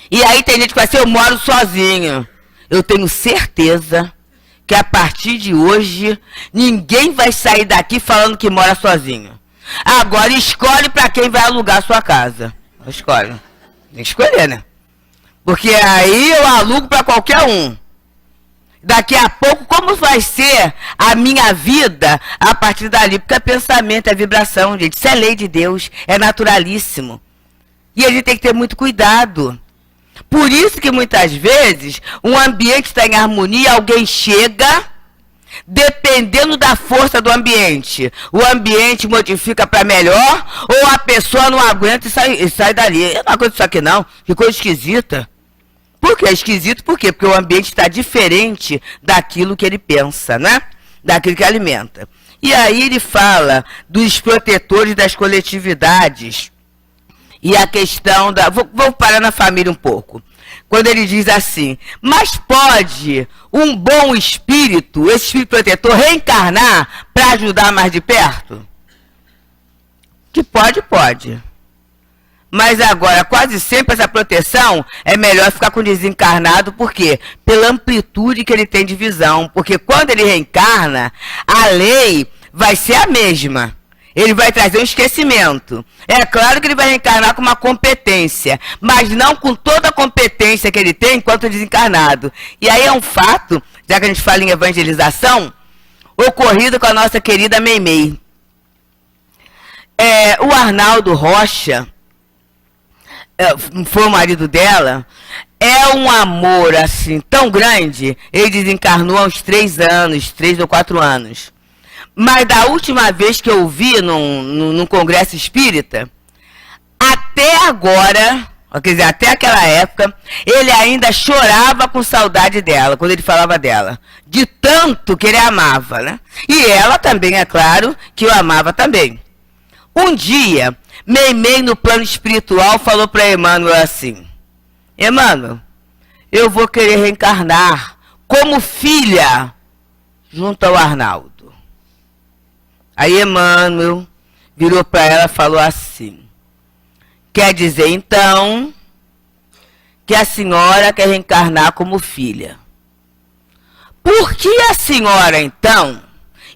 E aí tem gente que vai assim, eu moro sozinho. Eu tenho certeza que a partir de hoje ninguém vai sair daqui falando que mora sozinho. Agora escolhe para quem vai alugar a sua casa. Escolhe. Tem que escolher, né? Porque aí eu alugo para qualquer um. Daqui a pouco, como vai ser a minha vida a partir dali? Porque é pensamento, é vibração, gente. Isso é lei de Deus, é naturalíssimo. E a gente tem que ter muito cuidado. Por isso que muitas vezes um ambiente está em harmonia, alguém chega... Dependendo da força do ambiente, o ambiente modifica para melhor, ou a pessoa não aguenta e sai dali. Eu não aguento isso aqui não, que coisa esquisita. Por que é esquisito? Por quê? Porque o ambiente está diferente daquilo que ele pensa, né? Daquilo que alimenta. E aí ele fala dos protetores das coletividades. E a questão da... Vou parar na família um pouco. Quando ele diz assim, mas pode um bom espírito, esse espírito protetor, reencarnar para ajudar mais de perto? Que pode, pode. Mas agora, quase sempre essa proteção é melhor ficar com o desencarnado, por quê? Pela amplitude que ele tem de visão. Porque quando ele reencarna, a lei vai ser a mesma. Ele vai trazer um esquecimento. É claro que ele vai reencarnar com uma competência, mas não com toda a competência que ele tem enquanto desencarnado. E aí é um fato, já que a gente fala em evangelização, ocorrido com a nossa querida Meimei. O Arnaldo Rocha, foi o marido dela, é um amor assim tão grande. Ele desencarnou há uns 3 ou 4 anos. Mas da última vez que eu vi num congresso espírita, até agora, quer dizer, até aquela época, ele ainda chorava com saudade dela, quando ele falava dela. De tanto que ele amava, né? E ela também, é claro, que o amava também. Um dia, Meimei, no plano espiritual, falou para Emmanuel assim, Emmanuel, eu vou querer reencarnar como filha junto ao Arnaldo. Aí Emmanuel virou para ela e falou assim, quer dizer então que a senhora quer reencarnar como filha. Por que a senhora então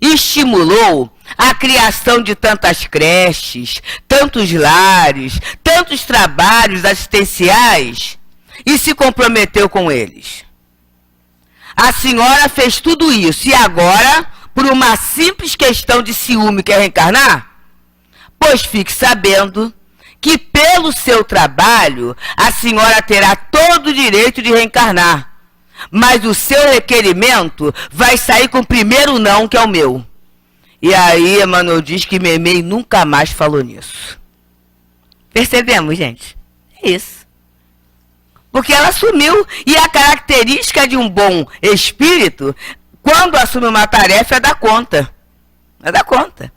estimulou a criação de tantas creches, tantos lares, tantos trabalhos assistenciais e se comprometeu com eles? A senhora fez tudo isso e agora, por uma simples questão de ciúme, quer reencarnar? Pois fique sabendo que pelo seu trabalho a senhora terá todo o direito de reencarnar, mas o seu requerimento vai sair com o primeiro não, que é o meu. E aí Emmanuel diz que Meimei nunca mais falou nisso. Percebemos, gente? É isso. Porque ela assumiu, e a característica de um bom espírito, quando assume uma tarefa, é dar conta. É dar conta.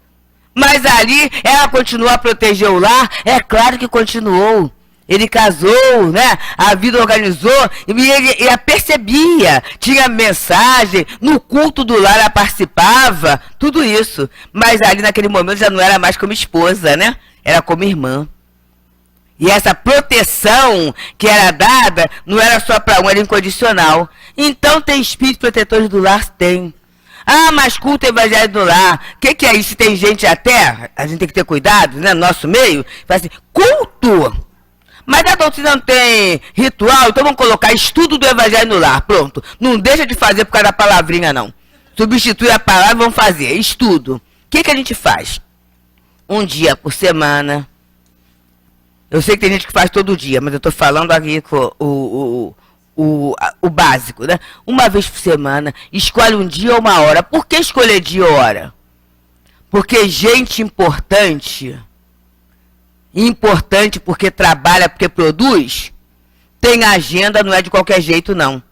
Mas ali, ela continuou a proteger o lar? É claro que continuou. Ele casou, né? A vida organizou, e ele percebia, tinha mensagem, no culto do lar ela participava, tudo isso. Mas ali naquele momento já não era mais como esposa, né? Era como irmã. E essa proteção que era dada não era só para um, era incondicional. Então tem espíritos protetores do lar? Tem. Ah, mas culto evangelho do lar. O que é isso? Tem gente até, a gente tem que ter cuidado, né? No nosso meio, fala assim, culto. Mas a doutrina não tem ritual, então vamos colocar estudo do evangelho no lar. Pronto. Não deixa de fazer por causa da palavrinha, não. Substitui a palavra, vamos fazer. Estudo. O que a gente faz? Um dia por semana. Eu sei que tem gente que faz todo dia, mas eu estou falando aqui com o básico, né? Uma vez por semana, escolhe um dia ou uma hora. Por que escolher dia ou hora? Porque gente importante porque trabalha, porque produz, tem agenda, não é de qualquer jeito, não.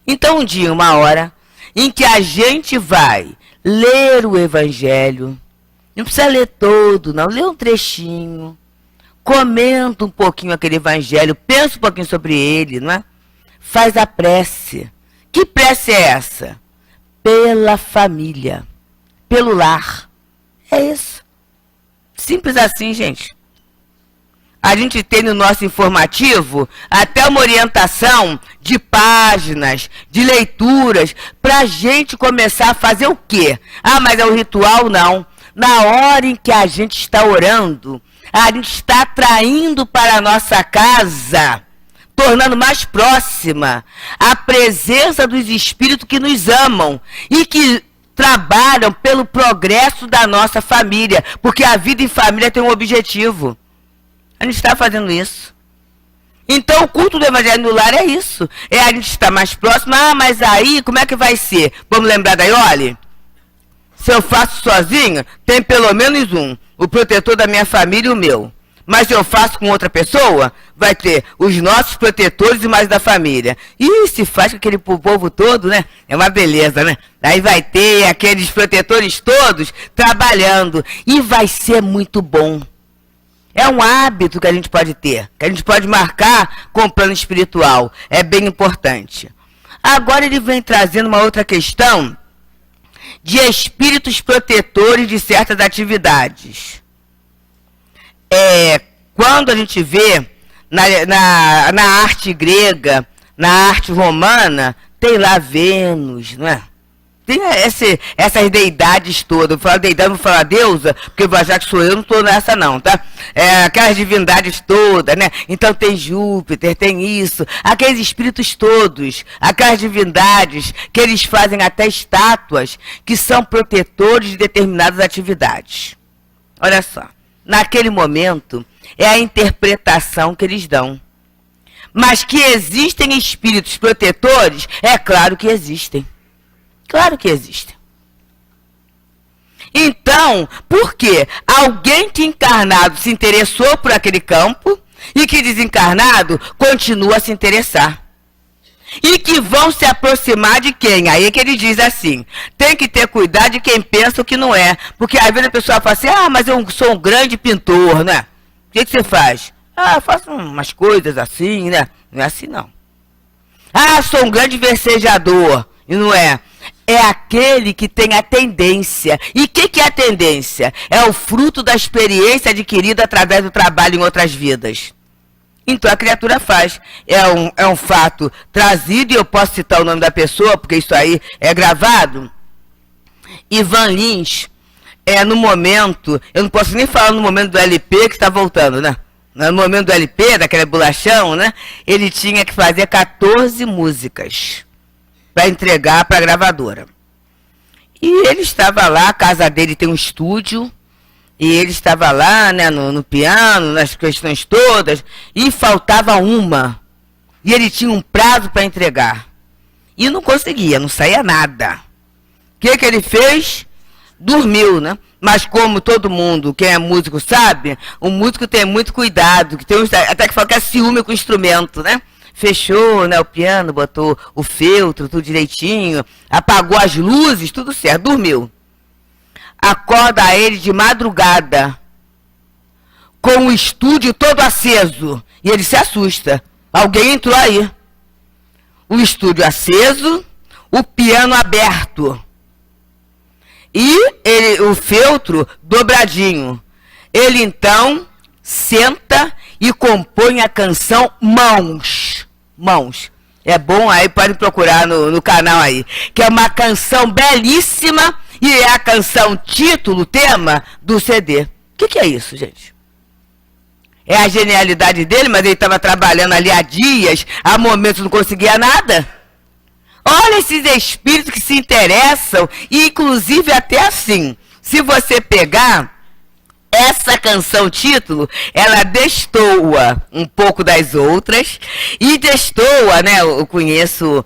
Então, um dia, uma hora, em que a gente vai ler o Evangelho, não precisa ler todo, não, lê um trechinho, comenta um pouquinho aquele Evangelho, pensa um pouquinho sobre ele, não é? Faz a prece. Que prece é essa? Pela família, pelo lar. É isso. Simples assim, gente. A gente tem no nosso informativo até uma orientação de páginas, de leituras, para a gente começar a fazer o quê? Ah, mas é o ritual? Não. Na hora em que a gente está orando, a gente está atraindo para a nossa casa, tornando mais próxima a presença dos espíritos que nos amam e que trabalham pelo progresso da nossa família, porque a vida em família tem um objetivo. A gente está fazendo isso. Então, o culto do Evangelho no lar é isso. É a gente estar mais próximo. Ah, mas aí, como é que vai ser? Vamos lembrar da Iole? Se eu faço sozinho, tem pelo menos um. O protetor da minha família e o meu. Mas se eu faço com outra pessoa, vai ter os nossos protetores e mais da família. E se faz com aquele povo todo, né? É uma beleza, né? Aí vai ter aqueles protetores todos trabalhando. E vai ser muito bom. É um hábito que a gente pode ter, que a gente pode marcar com o plano espiritual. É bem importante. Agora ele vem trazendo uma outra questão de espíritos protetores de certas atividades. Quando a gente vê na arte grega, na arte romana, tem lá Vênus, não é? Tem essas deidades todas. Eu vou falar deidade, não vou falar deusa, porque já que sou eu, não estou nessa não, tá? Aquelas divindades todas, né? Então tem Júpiter, tem isso, aqueles espíritos todos, aquelas divindades que eles fazem até estátuas que são protetores de determinadas atividades. Olha só, naquele momento é a interpretação que eles dão. Mas que existem espíritos protetores, é claro que existem. Claro que existem. Então, por que alguém que encarnado se interessou por aquele campo e que desencarnado continua a se interessar? E que vão se aproximar de quem? Aí é que ele diz assim, tem que ter cuidado de quem pensa o que não é. Porque às vezes a pessoa fala assim, mas eu sou um grande pintor, né? O que você faz? Eu faço umas coisas assim, né? Não é assim não. Sou um grande versejador. E não é. É aquele que tem a tendência. E o que é a tendência? É o fruto da experiência adquirida através do trabalho em outras vidas. Então a criatura faz. É um fato trazido, e eu posso citar o nome da pessoa, porque isso aí é gravado. Ivan Lins, no momento, eu não posso nem falar no momento do LP que está voltando, né? No momento do LP, daquele bolachão, né? Ele tinha que fazer 14 músicas para entregar para a gravadora. E ele estava lá, a casa dele tem um estúdio, e ele estava lá, né, no piano, nas questões todas, e faltava uma. E ele tinha um prazo para entregar. E não conseguia, não saía nada. O que ele fez? Dormiu, né? Mas como todo mundo, quem é músico sabe, o músico tem muito cuidado, que tem até que fala que é ciúme com o instrumento, né? Fechou, né, o piano, botou o feltro, tudo direitinho, apagou as luzes, tudo certo, dormiu. Acorda ele de madrugada, com o estúdio todo aceso, e ele se assusta. Alguém entrou aí. O estúdio aceso, o piano aberto. E o feltro dobradinho. Ele então senta e compõe a canção Mãos. Mãos. É bom, aí pode procurar no canal aí. Que é uma canção belíssima e é a canção título, tema do CD. O que é isso, gente? É a genialidade dele, mas ele estava trabalhando ali há dias, há momentos não conseguia nada. Olha esses espíritos que se interessam, e inclusive até assim, se você pegar essa canção título, ela destoa um pouco das outras, e destoa, né, eu conheço,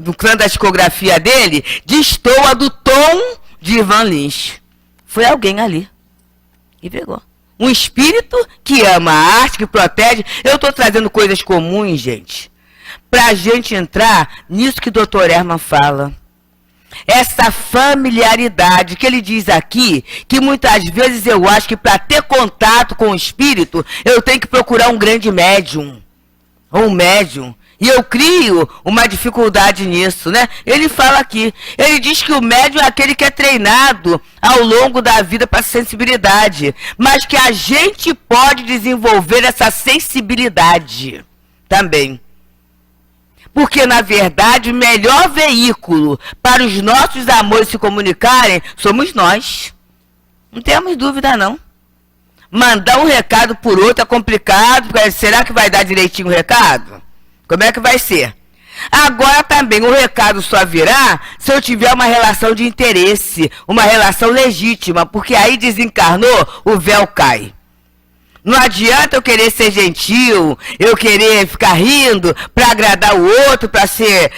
no plano da discografia dele, destoa do tom de Ivan Lins. Foi alguém ali, e pegou. Um espírito que ama a arte, que protege. Eu estou trazendo coisas comuns, gente, para a gente entrar nisso que o Dr. Herman fala. Essa familiaridade que ele diz aqui, que muitas vezes eu acho que para ter contato com o espírito, eu tenho que procurar um grande médium, ou um médium. E eu crio uma dificuldade nisso, né? Ele fala aqui, ele diz que o médium é aquele que é treinado ao longo da vida para sensibilidade, mas que a gente pode desenvolver essa sensibilidade também. Porque, na verdade, o melhor veículo para os nossos amores se comunicarem somos nós. Não temos dúvida, não. Mandar um recado por outro é complicado, porque será que vai dar direitinho o recado? Como é que vai ser? Agora também, o recado só virá se eu tiver uma relação de interesse, uma relação legítima, porque aí desencarnou, o véu cai. Não adianta eu querer ser gentil, eu querer ficar rindo para agradar o outro, para ser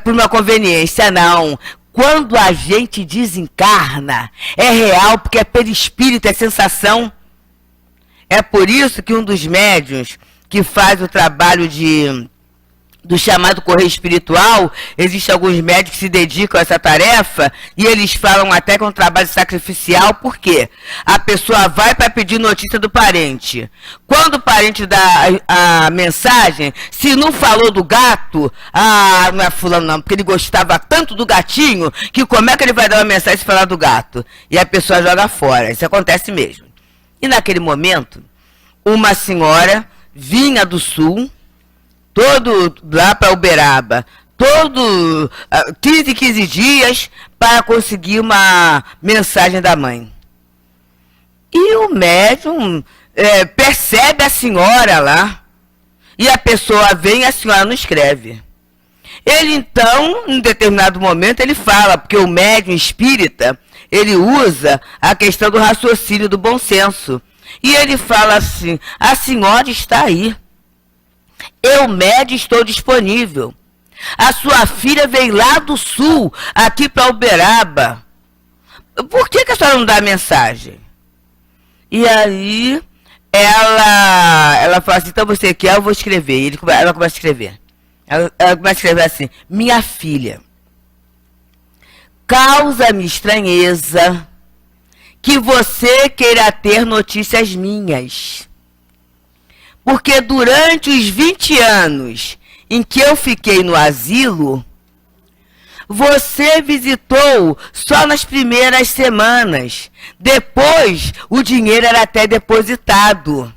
por uma conveniência, não. Quando a gente desencarna, é real, porque é perispírito, é sensação. É por isso que um dos médiuns que faz o trabalho de do chamado correio espiritual, existem alguns médicos que se dedicam a essa tarefa e eles falam até que é um trabalho sacrificial, porque a pessoa vai para pedir notícia do parente. Quando o parente dá a mensagem, se não falou do gato, não é fulano não, porque ele gostava tanto do gatinho, que como é que ele vai dar uma mensagem se falar do gato? E a pessoa joga fora, isso acontece mesmo. E naquele momento, uma senhora vinha do sul, todo lá para Uberaba, todo 15 dias para conseguir uma mensagem da mãe. E o médium percebe a senhora lá, e a pessoa vem e a senhora não escreve. Ele então, em determinado momento, ele fala, porque o médium espírita, ele usa a questão do raciocínio, do bom senso. E ele fala assim, a senhora está aí. Eu, médium, estou disponível. A sua filha veio lá do sul, aqui para Uberaba. Por que a senhora não dá a mensagem? E aí, ela fala assim, então você quer, eu vou escrever. Ela começa a escrever. Ela começa a escrever assim, minha filha, causa-me estranheza que você queira ter notícias minhas. Porque durante os 20 anos em que eu fiquei no asilo, você visitou só nas primeiras semanas. Depois, o dinheiro era até depositado.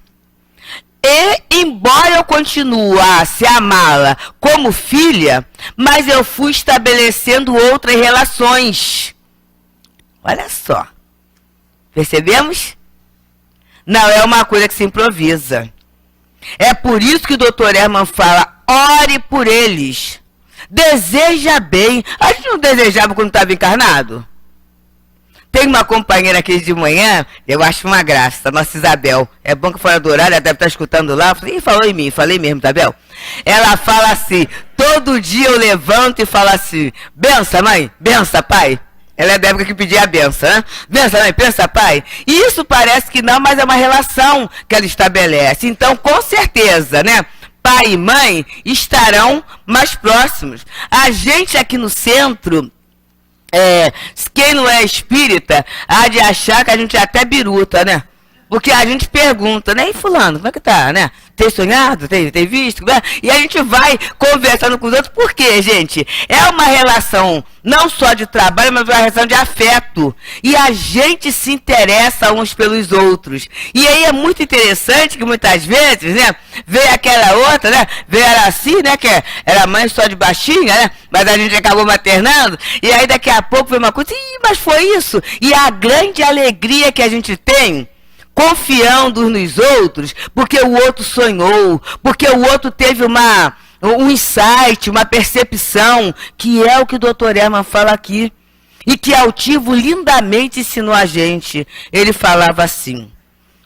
E, embora eu continuasse a amá-la como filha, mas eu fui estabelecendo outras relações. Olha só. Percebemos? Não é uma coisa que se improvisa. É por isso que o Dr. Herman fala, ore por eles. Deseja bem. A gente não desejava quando estava encarnado? Tem uma companheira aqui de manhã, eu acho uma graça, a nossa Isabel. É bom que fora do horário, ela deve estar escutando lá. E falou em mim, falei mesmo, Isabel. Ela fala assim, todo dia eu levanto e falo assim, benção, mãe, benção, pai. Ela é da época que pedia a benção, né? Benção, mãe, pensa, pai. E isso parece que não, mas é uma relação que ela estabelece. Então, com certeza, né? Pai e mãe estarão mais próximos. A gente aqui no centro, quem não é espírita, há de achar que a gente é até biruta, né? Porque a gente pergunta, né? E fulano, como é que tá, né? Tem sonhado? Tem visto? Né? E a gente vai conversando com os outros. Por quê, gente? É uma relação não só de trabalho, mas uma relação de afeto. E a gente se interessa uns pelos outros. E aí é muito interessante que muitas vezes, né? Vê aquela outra, né? Vê ela assim, né? Que era mãe só de baixinha, né? Mas a gente acabou maternando. E aí daqui a pouco vem uma coisa, mas foi isso. E a grande alegria que a gente tem, confiando nos outros, porque o outro sonhou, porque o outro teve um insight, uma percepção, que é o que o Dr. Herman fala aqui, e que Altivo lindamente ensinou a gente. Ele falava assim,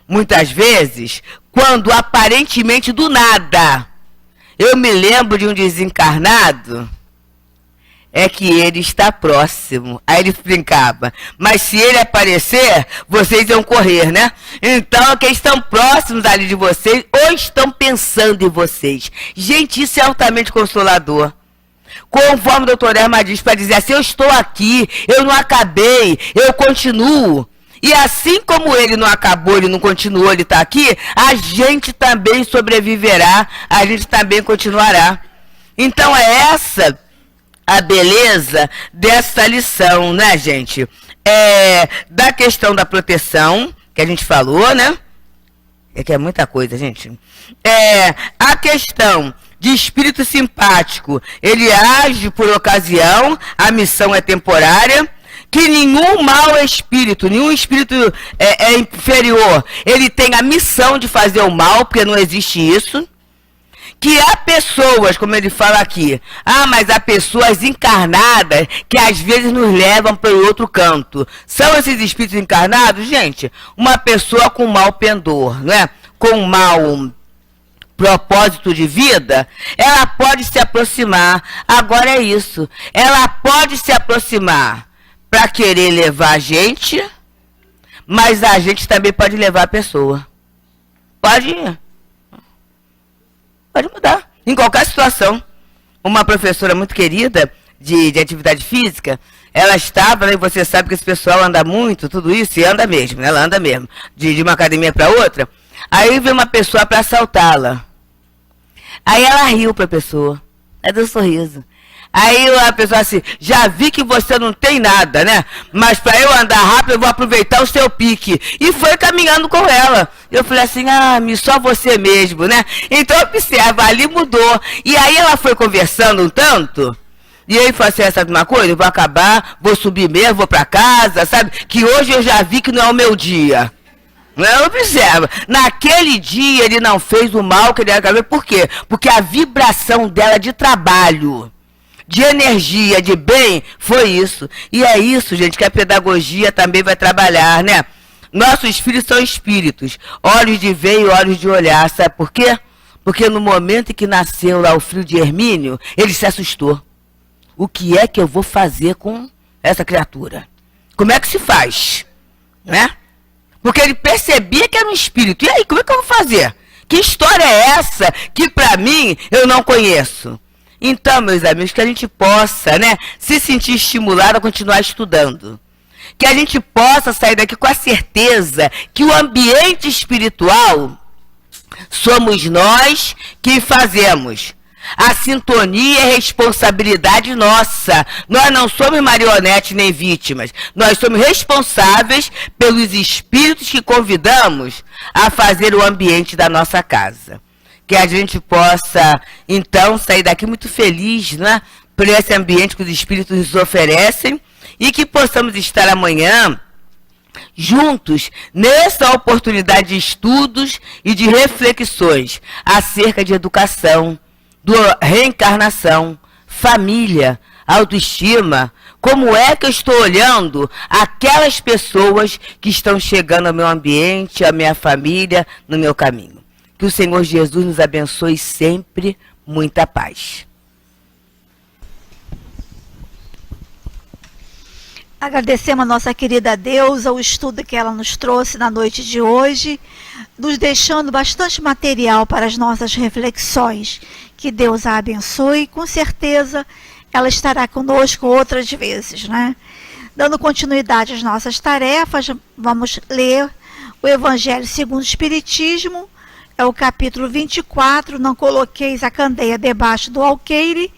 muitas vezes, quando aparentemente do nada, eu me lembro de um desencarnado, é que ele está próximo. Aí ele brincava, mas se ele aparecer, vocês iam correr, né? Então, quem estão próximos ali de vocês, ou estão pensando em vocês. Gente, isso é altamente consolador. Conforme o Dr. Herman diz, para dizer assim, eu estou aqui, eu não acabei, eu continuo. E assim como ele não acabou, ele não continuou, ele está aqui, a gente também sobreviverá, a gente também continuará. Então, é essa a beleza dessa lição, né, gente? Da questão da proteção, que a gente falou, né? É que é muita coisa, gente. A questão de espírito simpático, ele age por ocasião, a missão é temporária, que nenhum mau espírito, nenhum espírito inferior, ele tem a missão de fazer o mal, porque não existe isso. Que há pessoas, como ele fala aqui, mas há pessoas encarnadas que às vezes nos levam para o outro canto. São esses espíritos encarnados, gente? Uma pessoa com mau pendor, né? Com mau propósito de vida, ela pode se aproximar. Agora é isso. Ela pode se aproximar para querer levar a gente, mas a gente também pode levar a pessoa. Pode mudar, em qualquer situação. uma professora muito querida de atividade física, ela estava, né, e você sabe que esse pessoal anda muito, tudo isso, e anda mesmo, né, ela anda mesmo, de uma academia para outra. Aí veio uma pessoa para assaltá-la. Aí ela riu para a pessoa, deu um sorriso. Aí a pessoa assim, já vi que você não tem nada, né? Mas para eu andar rápido, eu vou aproveitar o seu pique. E foi caminhando com ela. Eu falei assim, só você mesmo, né? Então observa, ali mudou. E aí ela foi conversando um tanto. E aí falou assim, sabe uma coisa? Eu vou acabar, vou subir mesmo, vou para casa, sabe? Que hoje eu já vi que não é o meu dia. Não observa. Naquele dia ele não fez o mal que ele ia fazer. Por quê? Porque a vibração dela de trabalho, de energia, de bem, foi isso. E é isso, gente, que a pedagogia também vai trabalhar, né? Nossos filhos são espíritos, olhos de ver e olhos de olhar. Sabe por quê? Porque no momento em que nasceu lá o filho de Hermínio, ele se assustou. O que é que eu vou fazer com essa criatura? Como é que se faz? Né? Porque ele percebia que era um espírito. E aí, como é que eu vou fazer? Que história é essa que para mim eu não conheço? Então, meus amigos, que a gente possa, né, se sentir estimulado a continuar estudando. Que a gente possa sair daqui com a certeza que o ambiente espiritual somos nós que fazemos. A sintonia é responsabilidade nossa. Nós não somos marionetes nem vítimas. Nós somos responsáveis pelos espíritos que convidamos a fazer o ambiente da nossa casa. Que a gente possa, então, sair daqui muito feliz, né, por esse ambiente que os espíritos nos oferecem e que possamos estar amanhã juntos nessa oportunidade de estudos e de reflexões acerca de educação, reencarnação, família, autoestima. Como é que eu estou olhando aquelas pessoas que estão chegando ao meu ambiente, à minha família, no meu caminho? Que o Senhor Jesus nos abençoe sempre. Muita paz. Agradecemos a nossa querida Deusa o estudo que ela nos trouxe na noite de hoje, nos deixando bastante material para as nossas reflexões. Que Deus a abençoe, com certeza ela estará conosco outras vezes, né? Dando continuidade às nossas tarefas, vamos ler o Evangelho segundo o Espiritismo, é o capítulo 24, não coloqueis a candeia debaixo do alqueire,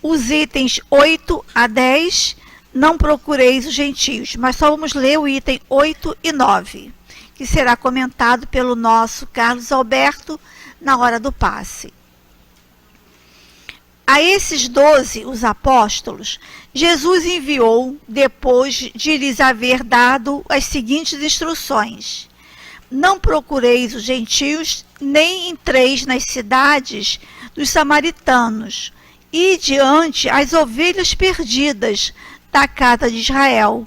os itens 8 a 10, não procureis os gentios, mas só vamos ler o item 8 e 9, que será comentado pelo nosso Carlos Alberto na hora do passe. A esses 12, os apóstolos, Jesus enviou, depois de lhes haver dado as seguintes instruções: não procureis os gentios, nem entreis nas cidades dos samaritanos, e diante as ovelhas perdidas da casa de Israel.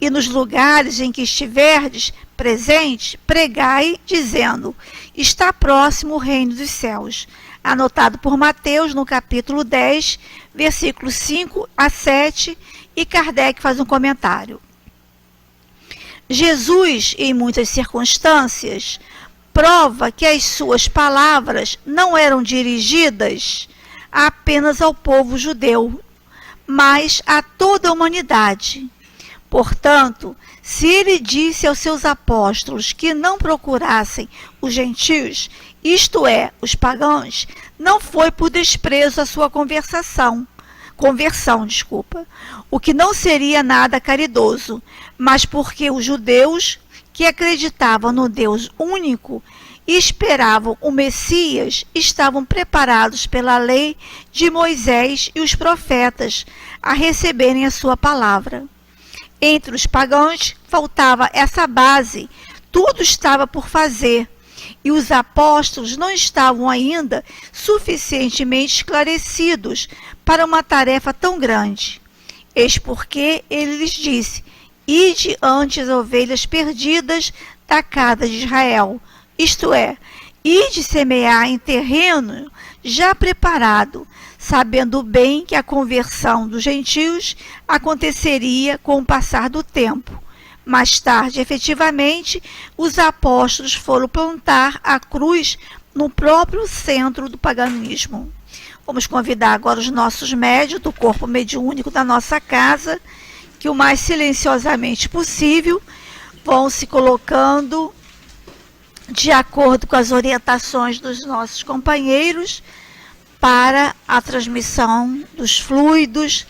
E nos lugares em que estiverdes presente, pregai, dizendo: está próximo o reino dos céus. Anotado por Mateus no capítulo 10, versículos 5 a 7, e Kardec faz um comentário. Jesus, em muitas circunstâncias, prova que as suas palavras não eram dirigidas apenas ao povo judeu, mas a toda a humanidade. Portanto, se ele disse aos seus apóstolos que não procurassem os gentios, isto é, os pagãos, não foi por desprezo à sua conversão, o que não seria nada caridoso, mas porque os judeus que acreditavam no Deus único e esperavam o Messias estavam preparados pela lei de Moisés e os profetas a receberem a sua palavra. Entre os pagãos faltava essa base, tudo estava por fazer, e os apóstolos não estavam ainda suficientemente esclarecidos para uma tarefa tão grande. Eis porque ele lhes disse: ide ante as ovelhas perdidas da casa de Israel, isto é, ide semear em terreno já preparado, sabendo bem que a conversão dos gentios aconteceria com o passar do tempo. Mais tarde, efetivamente, os apóstolos foram plantar a cruz no próprio centro do paganismo. Vamos convidar agora os nossos médios do corpo mediúnico da nossa casa, que o mais silenciosamente possível vão se colocando de acordo com as orientações dos nossos companheiros para a transmissão dos fluidos.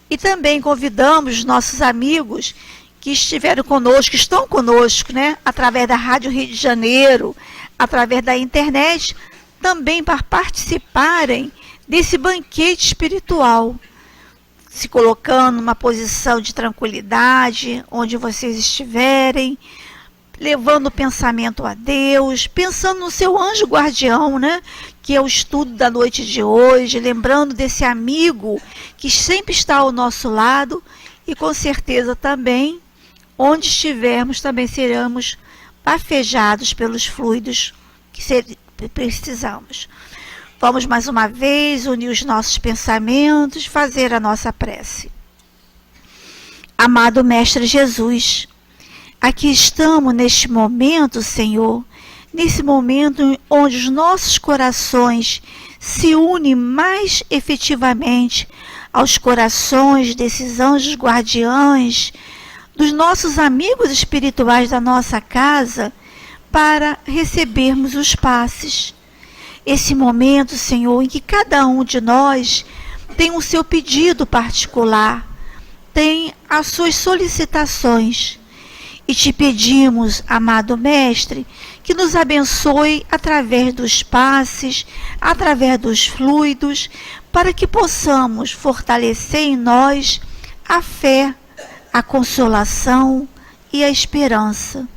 E também convidamos nossos amigos que estiveram conosco, que estão conosco, né, através da Rádio Rio de Janeiro, através da internet, também para participarem desse banquete espiritual, se colocando numa posição de tranquilidade, onde vocês estiverem, levando o pensamento a Deus, pensando no seu anjo guardião, né? Que é o estudo da noite de hoje, lembrando desse amigo que sempre está ao nosso lado e com certeza também, onde estivermos, também seremos bafejados pelos fluidos que precisamos. Vamos mais uma vez unir os nossos pensamentos, fazer a nossa prece. Amado Mestre Jesus, aqui estamos neste momento, Senhor, nesse momento onde os nossos corações se unem mais efetivamente aos corações desses anjos guardiães, dos nossos amigos espirituais da nossa casa, para recebermos os passes. Esse momento, Senhor, em que cada um de nós tem o seu pedido particular, tem as suas solicitações. E te pedimos, amado Mestre, que nos abençoe através dos passes, através dos fluidos, para que possamos fortalecer em nós a fé, a consolação e a esperança.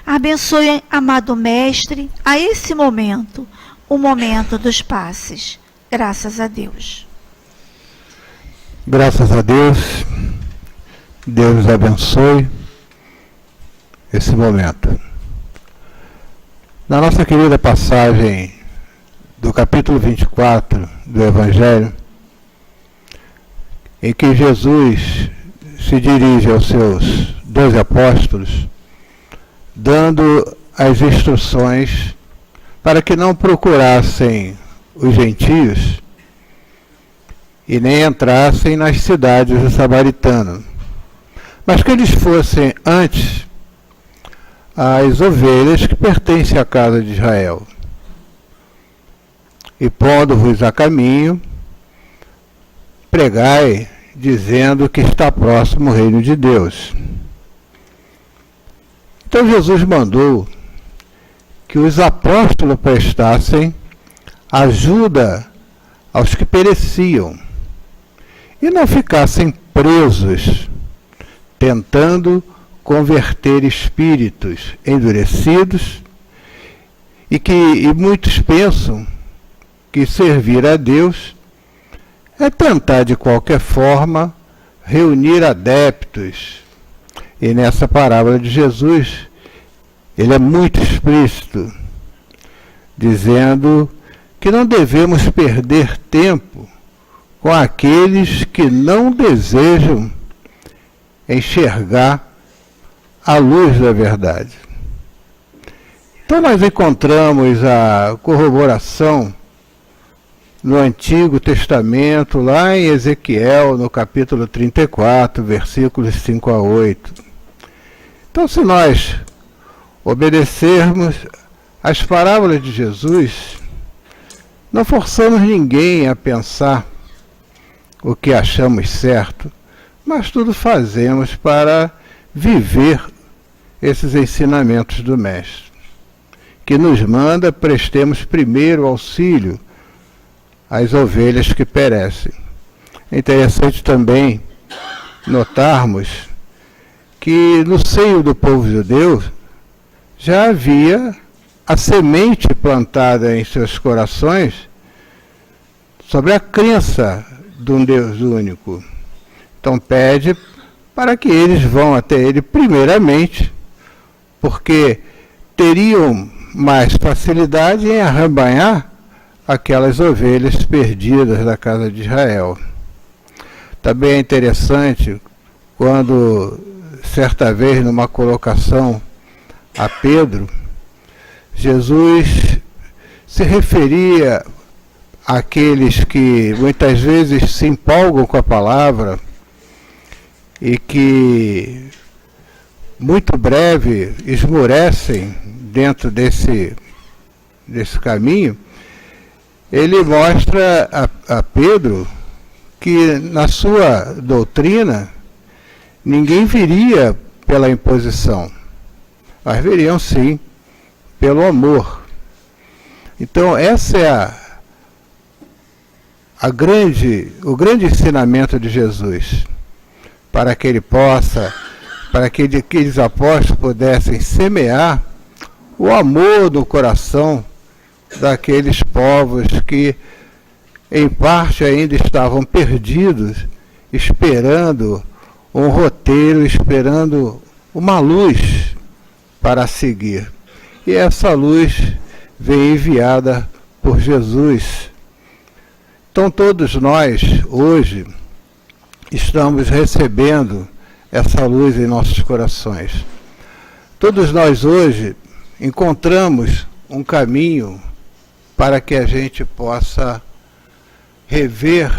Abençoe, amado Mestre, a esse momento, o momento dos passes. Graças a Deus. Graças a Deus. Deus nos abençoe esse momento. Na nossa querida passagem do capítulo 24 do Evangelho, em que Jesus se dirige aos seus 12 apóstolos, dando as instruções para que não procurassem os gentios e nem entrassem nas cidades do Samaritano, mas que eles fossem antes as ovelhas que pertencem à casa de Israel. E pondo-vos a caminho, pregai, dizendo que está próximo o reino de Deus. Então Jesus mandou que os apóstolos prestassem ajuda aos que pereciam e não ficassem presos, tentando converter espíritos endurecidos, e muitos pensam que servir a Deus é tentar de qualquer forma reunir adeptos. E nessa parábola de Jesus, ele é muito explícito, dizendo que não devemos perder tempo com aqueles que não desejam enxergar a luz da verdade. Então nós encontramos a corroboração no Antigo Testamento, lá em Ezequiel, no capítulo 34, versículos 5 a 8. Então, se nós obedecermos às parábolas de Jesus, não forçamos ninguém a pensar o que achamos certo, mas tudo fazemos para viver esses ensinamentos do Mestre, que nos manda prestemos primeiro auxílio às ovelhas que perecem. É interessante também notarmos que no seio do povo judeu já havia a semente plantada em seus corações sobre a crença de um Deus único. Então pede para que eles vão até ele primeiramente, porque teriam mais facilidade em arrebanhar aquelas ovelhas perdidas da casa de Israel. Também é interessante quando, certa vez, numa colocação a Pedro, Jesus se referia aqueles que muitas vezes se empolgam com a palavra e que muito breve esmorecem dentro desse caminho, ele mostra a Pedro que na sua doutrina ninguém viria pela imposição, mas viriam sim pelo amor. Então essa é o grande ensinamento de Jesus, para que aqueles apóstolos pudessem semear o amor no coração daqueles povos que em parte ainda estavam perdidos, esperando um roteiro, esperando uma luz para seguir. E essa luz vem enviada por Jesus. Então todos nós, hoje, estamos recebendo essa luz em nossos corações. Todos nós hoje encontramos um caminho para que a gente possa rever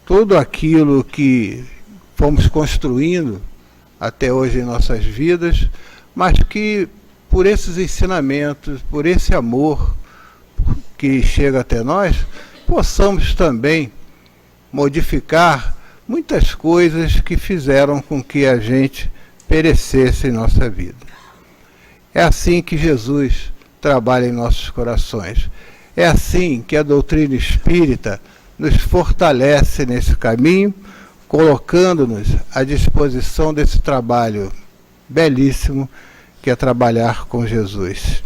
tudo aquilo que fomos construindo até hoje em nossas vidas, mas que por esses ensinamentos, por esse amor que chega até nós, possamos também modificar muitas coisas que fizeram com que a gente perecesse em nossa vida. É assim que Jesus trabalha em nossos corações. É assim que a doutrina espírita nos fortalece nesse caminho, colocando-nos à disposição desse trabalho belíssimo que é trabalhar com Jesus.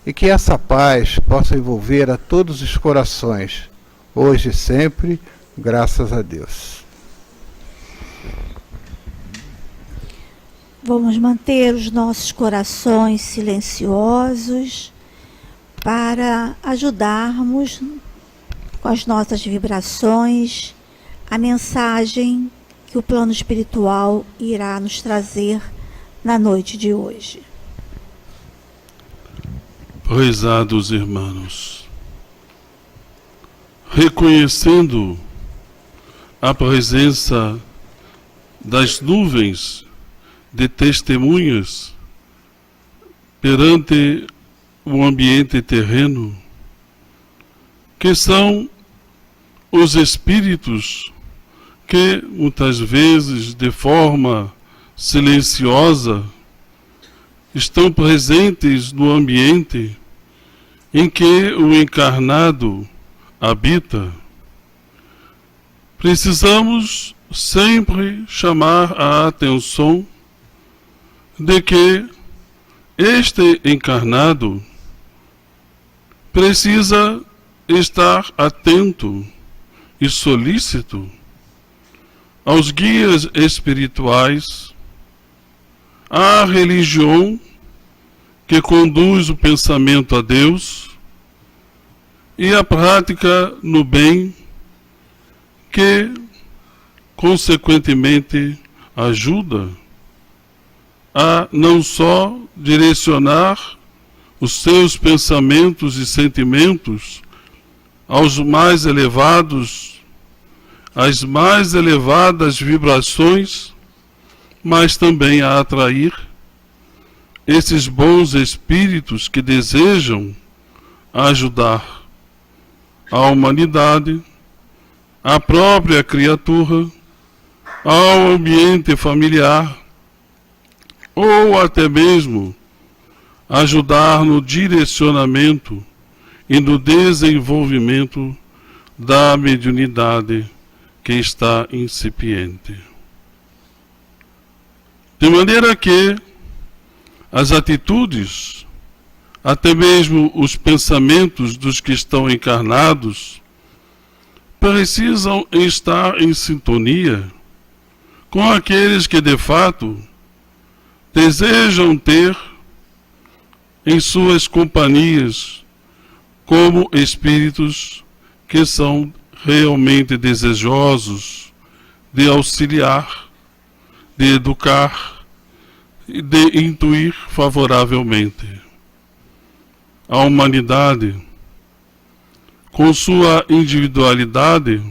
E que essa paz possa envolver a todos os corações, hoje e sempre, graças a Deus. Vamos manter os nossos corações silenciosos para ajudarmos com as nossas vibrações a mensagem que o plano espiritual irá nos trazer na noite de hoje. Prezados irmãos, reconhecendo a presença das nuvens de testemunhas perante o ambiente terreno, que são os espíritos que muitas vezes de forma silenciosa estão presentes no ambiente em que o encarnado habita. Precisamos sempre chamar a atenção de que este encarnado precisa estar atento e solícito aos guias espirituais, à religião que conduz o pensamento a Deus e à prática no bem que, consequentemente, ajuda a não só direcionar os seus pensamentos e sentimentos aos mais elevados, às mais elevadas vibrações, mas também a atrair esses bons espíritos que desejam ajudar a humanidade, a própria criatura, ao ambiente familiar, ou até mesmo ajudar no direcionamento e no desenvolvimento da mediunidade que está incipiente. De maneira que as atitudes, até mesmo os pensamentos dos que estão encarnados, precisam estar em sintonia com aqueles que de fato desejam ter em suas companhias como espíritos que são realmente desejosos de auxiliar, de educar e de intuir favoravelmente. A humanidade, com sua individualidade,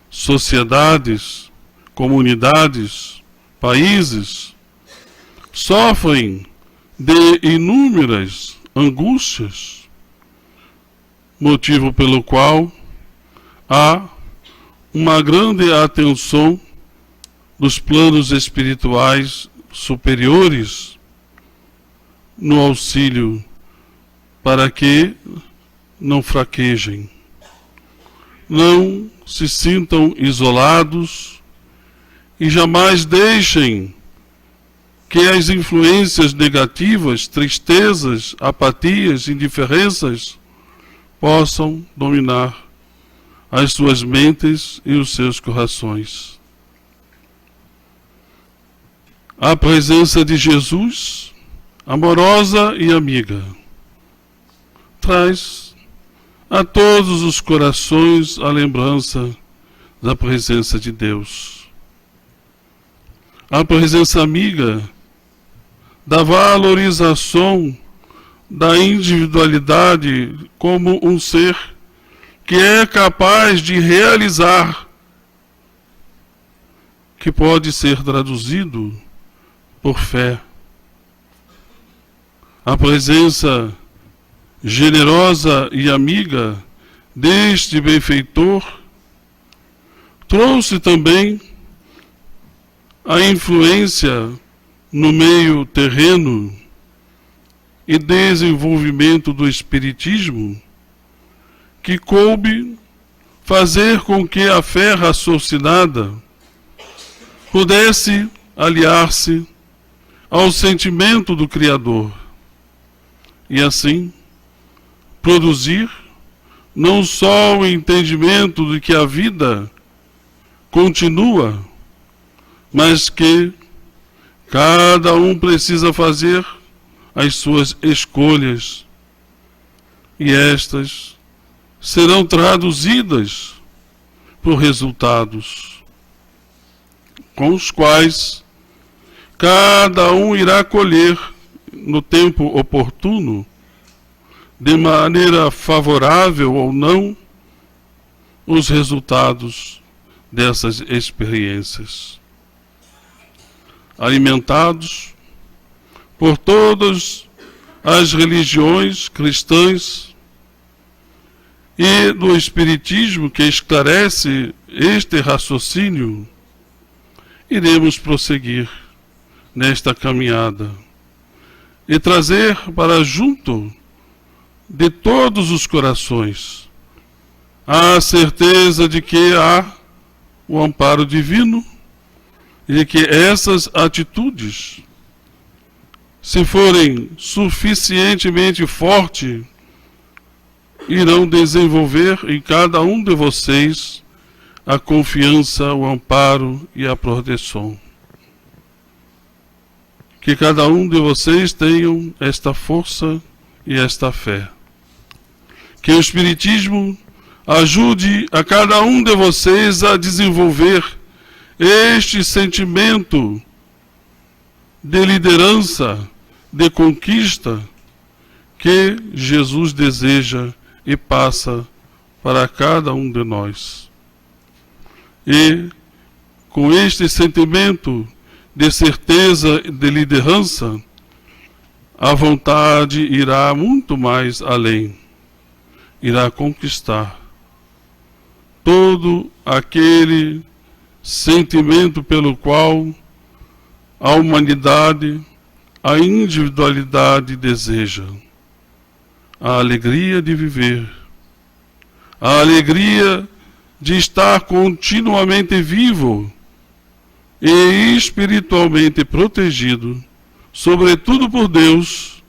sociedades, comunidades, países, sofrem de inúmeras angústias, motivo pelo qual há uma grande atenção dos planos espirituais superiores no auxílio para que não fraquejem, não se sintam isolados e jamais deixem que as influências negativas, tristezas, apatias, indiferenças possam dominar as suas mentes e os seus corações. A presença de Jesus, amorosa e amiga, traz a todos os corações a lembrança da presença de Deus. A presença amiga da valorização da individualidade como um ser que é capaz de realizar, que pode ser traduzido por fé. A presença generosa e amiga deste benfeitor trouxe também a influência no meio terreno e desenvolvimento do espiritismo, que coube fazer com que a fé raciocinada pudesse aliar-se ao sentimento do Criador e assim produzir não só o entendimento de que a vida continua, mas que cada um precisa fazer as suas escolhas e estas serão traduzidas por resultados com os quais cada um irá colher no tempo oportuno, de maneira favorável ou não, os resultados dessas experiências. Alimentados por todas as religiões cristãs e do Espiritismo que esclarece este raciocínio, iremos prosseguir nesta caminhada e trazer para junto de todos os corações a certeza de que há o amparo divino e de que essas atitudes, se forem suficientemente fortes, irão desenvolver em cada um de vocês a confiança, o amparo e a proteção. Que cada um de vocês tenham esta força e esta fé. Que o Espiritismo ajude a cada um de vocês a desenvolver este sentimento de liderança, de conquista que Jesus deseja e passa para cada um de nós. E com este sentimento de certeza de liderança, a vontade irá muito mais além, irá conquistar todo aquele sentimento pelo qual a humanidade, a individualidade deseja. A alegria de viver, a alegria de estar continuamente vivo e espiritualmente protegido, sobretudo por Deus,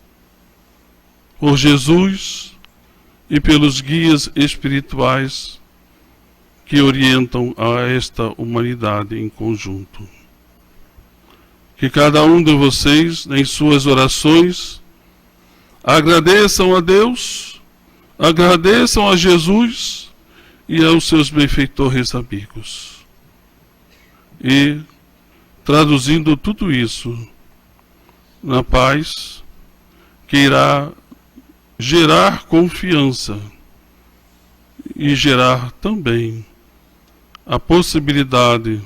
por Jesus e pelos guias espirituais que orientam a esta humanidade em conjunto. Que cada um de vocês, em suas orações, agradeçam a Deus, agradeçam a Jesus e aos seus benfeitores amigos. E, traduzindo tudo isso na paz, que irá gerar confiança e gerar também a possibilidade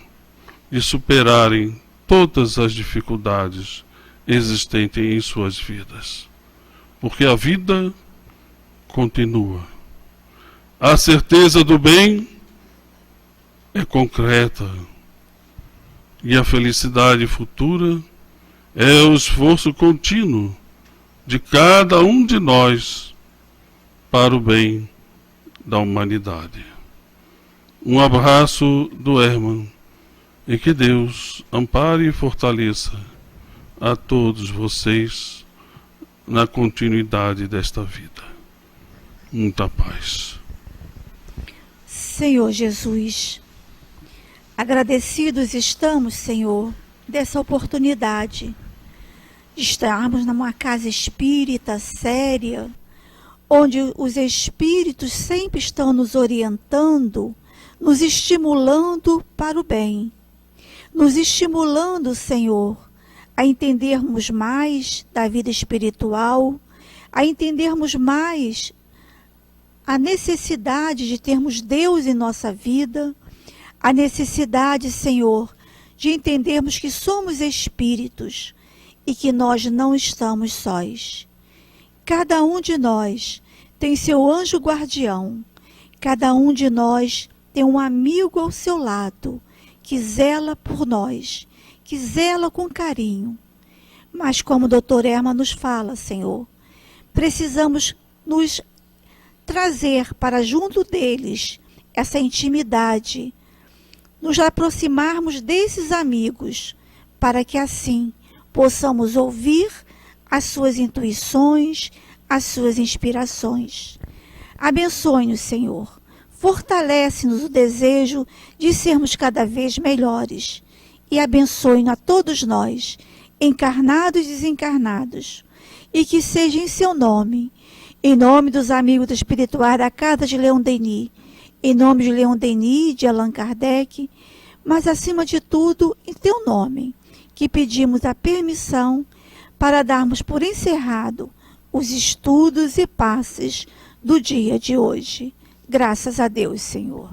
de superarem todas as dificuldades existentes em suas vidas. Porque a vida continua. A certeza do bem é concreta. E a felicidade futura é o esforço contínuo de cada um de nós para o bem da humanidade. Um abraço do Herman e que Deus ampare e fortaleça a todos vocês na continuidade desta vida. Muita paz. Senhor Jesus, agradecidos estamos, Senhor, dessa oportunidade de estarmos numa casa espírita séria, onde os espíritos sempre estão nos orientando, nos estimulando para o bem, nos estimulando, Senhor, a entendermos mais da vida espiritual, a entendermos mais a necessidade de termos Deus em nossa vida, a necessidade, Senhor, de entendermos que somos espíritos e que nós não estamos sós. Cada um de nós tem seu anjo guardião, cada um de nós tem um amigo ao seu lado, que zela por nós, que zela com carinho. Mas como o Dr. Herman nos fala, Senhor, precisamos nos trazer para junto deles essa intimidade, nos aproximarmos desses amigos, para que assim possamos ouvir as suas intuições, as suas inspirações. Abençoe-nos, Senhor. Fortalece-nos o desejo de sermos cada vez melhores. E abençoe-nos a todos nós, encarnados e desencarnados. E que seja em seu nome, em nome dos amigos espirituais da Casa de Leon Denis, em nome de Leon Denis e de Allan Kardec, mas acima de tudo, em teu nome, que pedimos a permissão para darmos por encerrado os estudos e passes do dia de hoje. Graças a Deus, Senhor.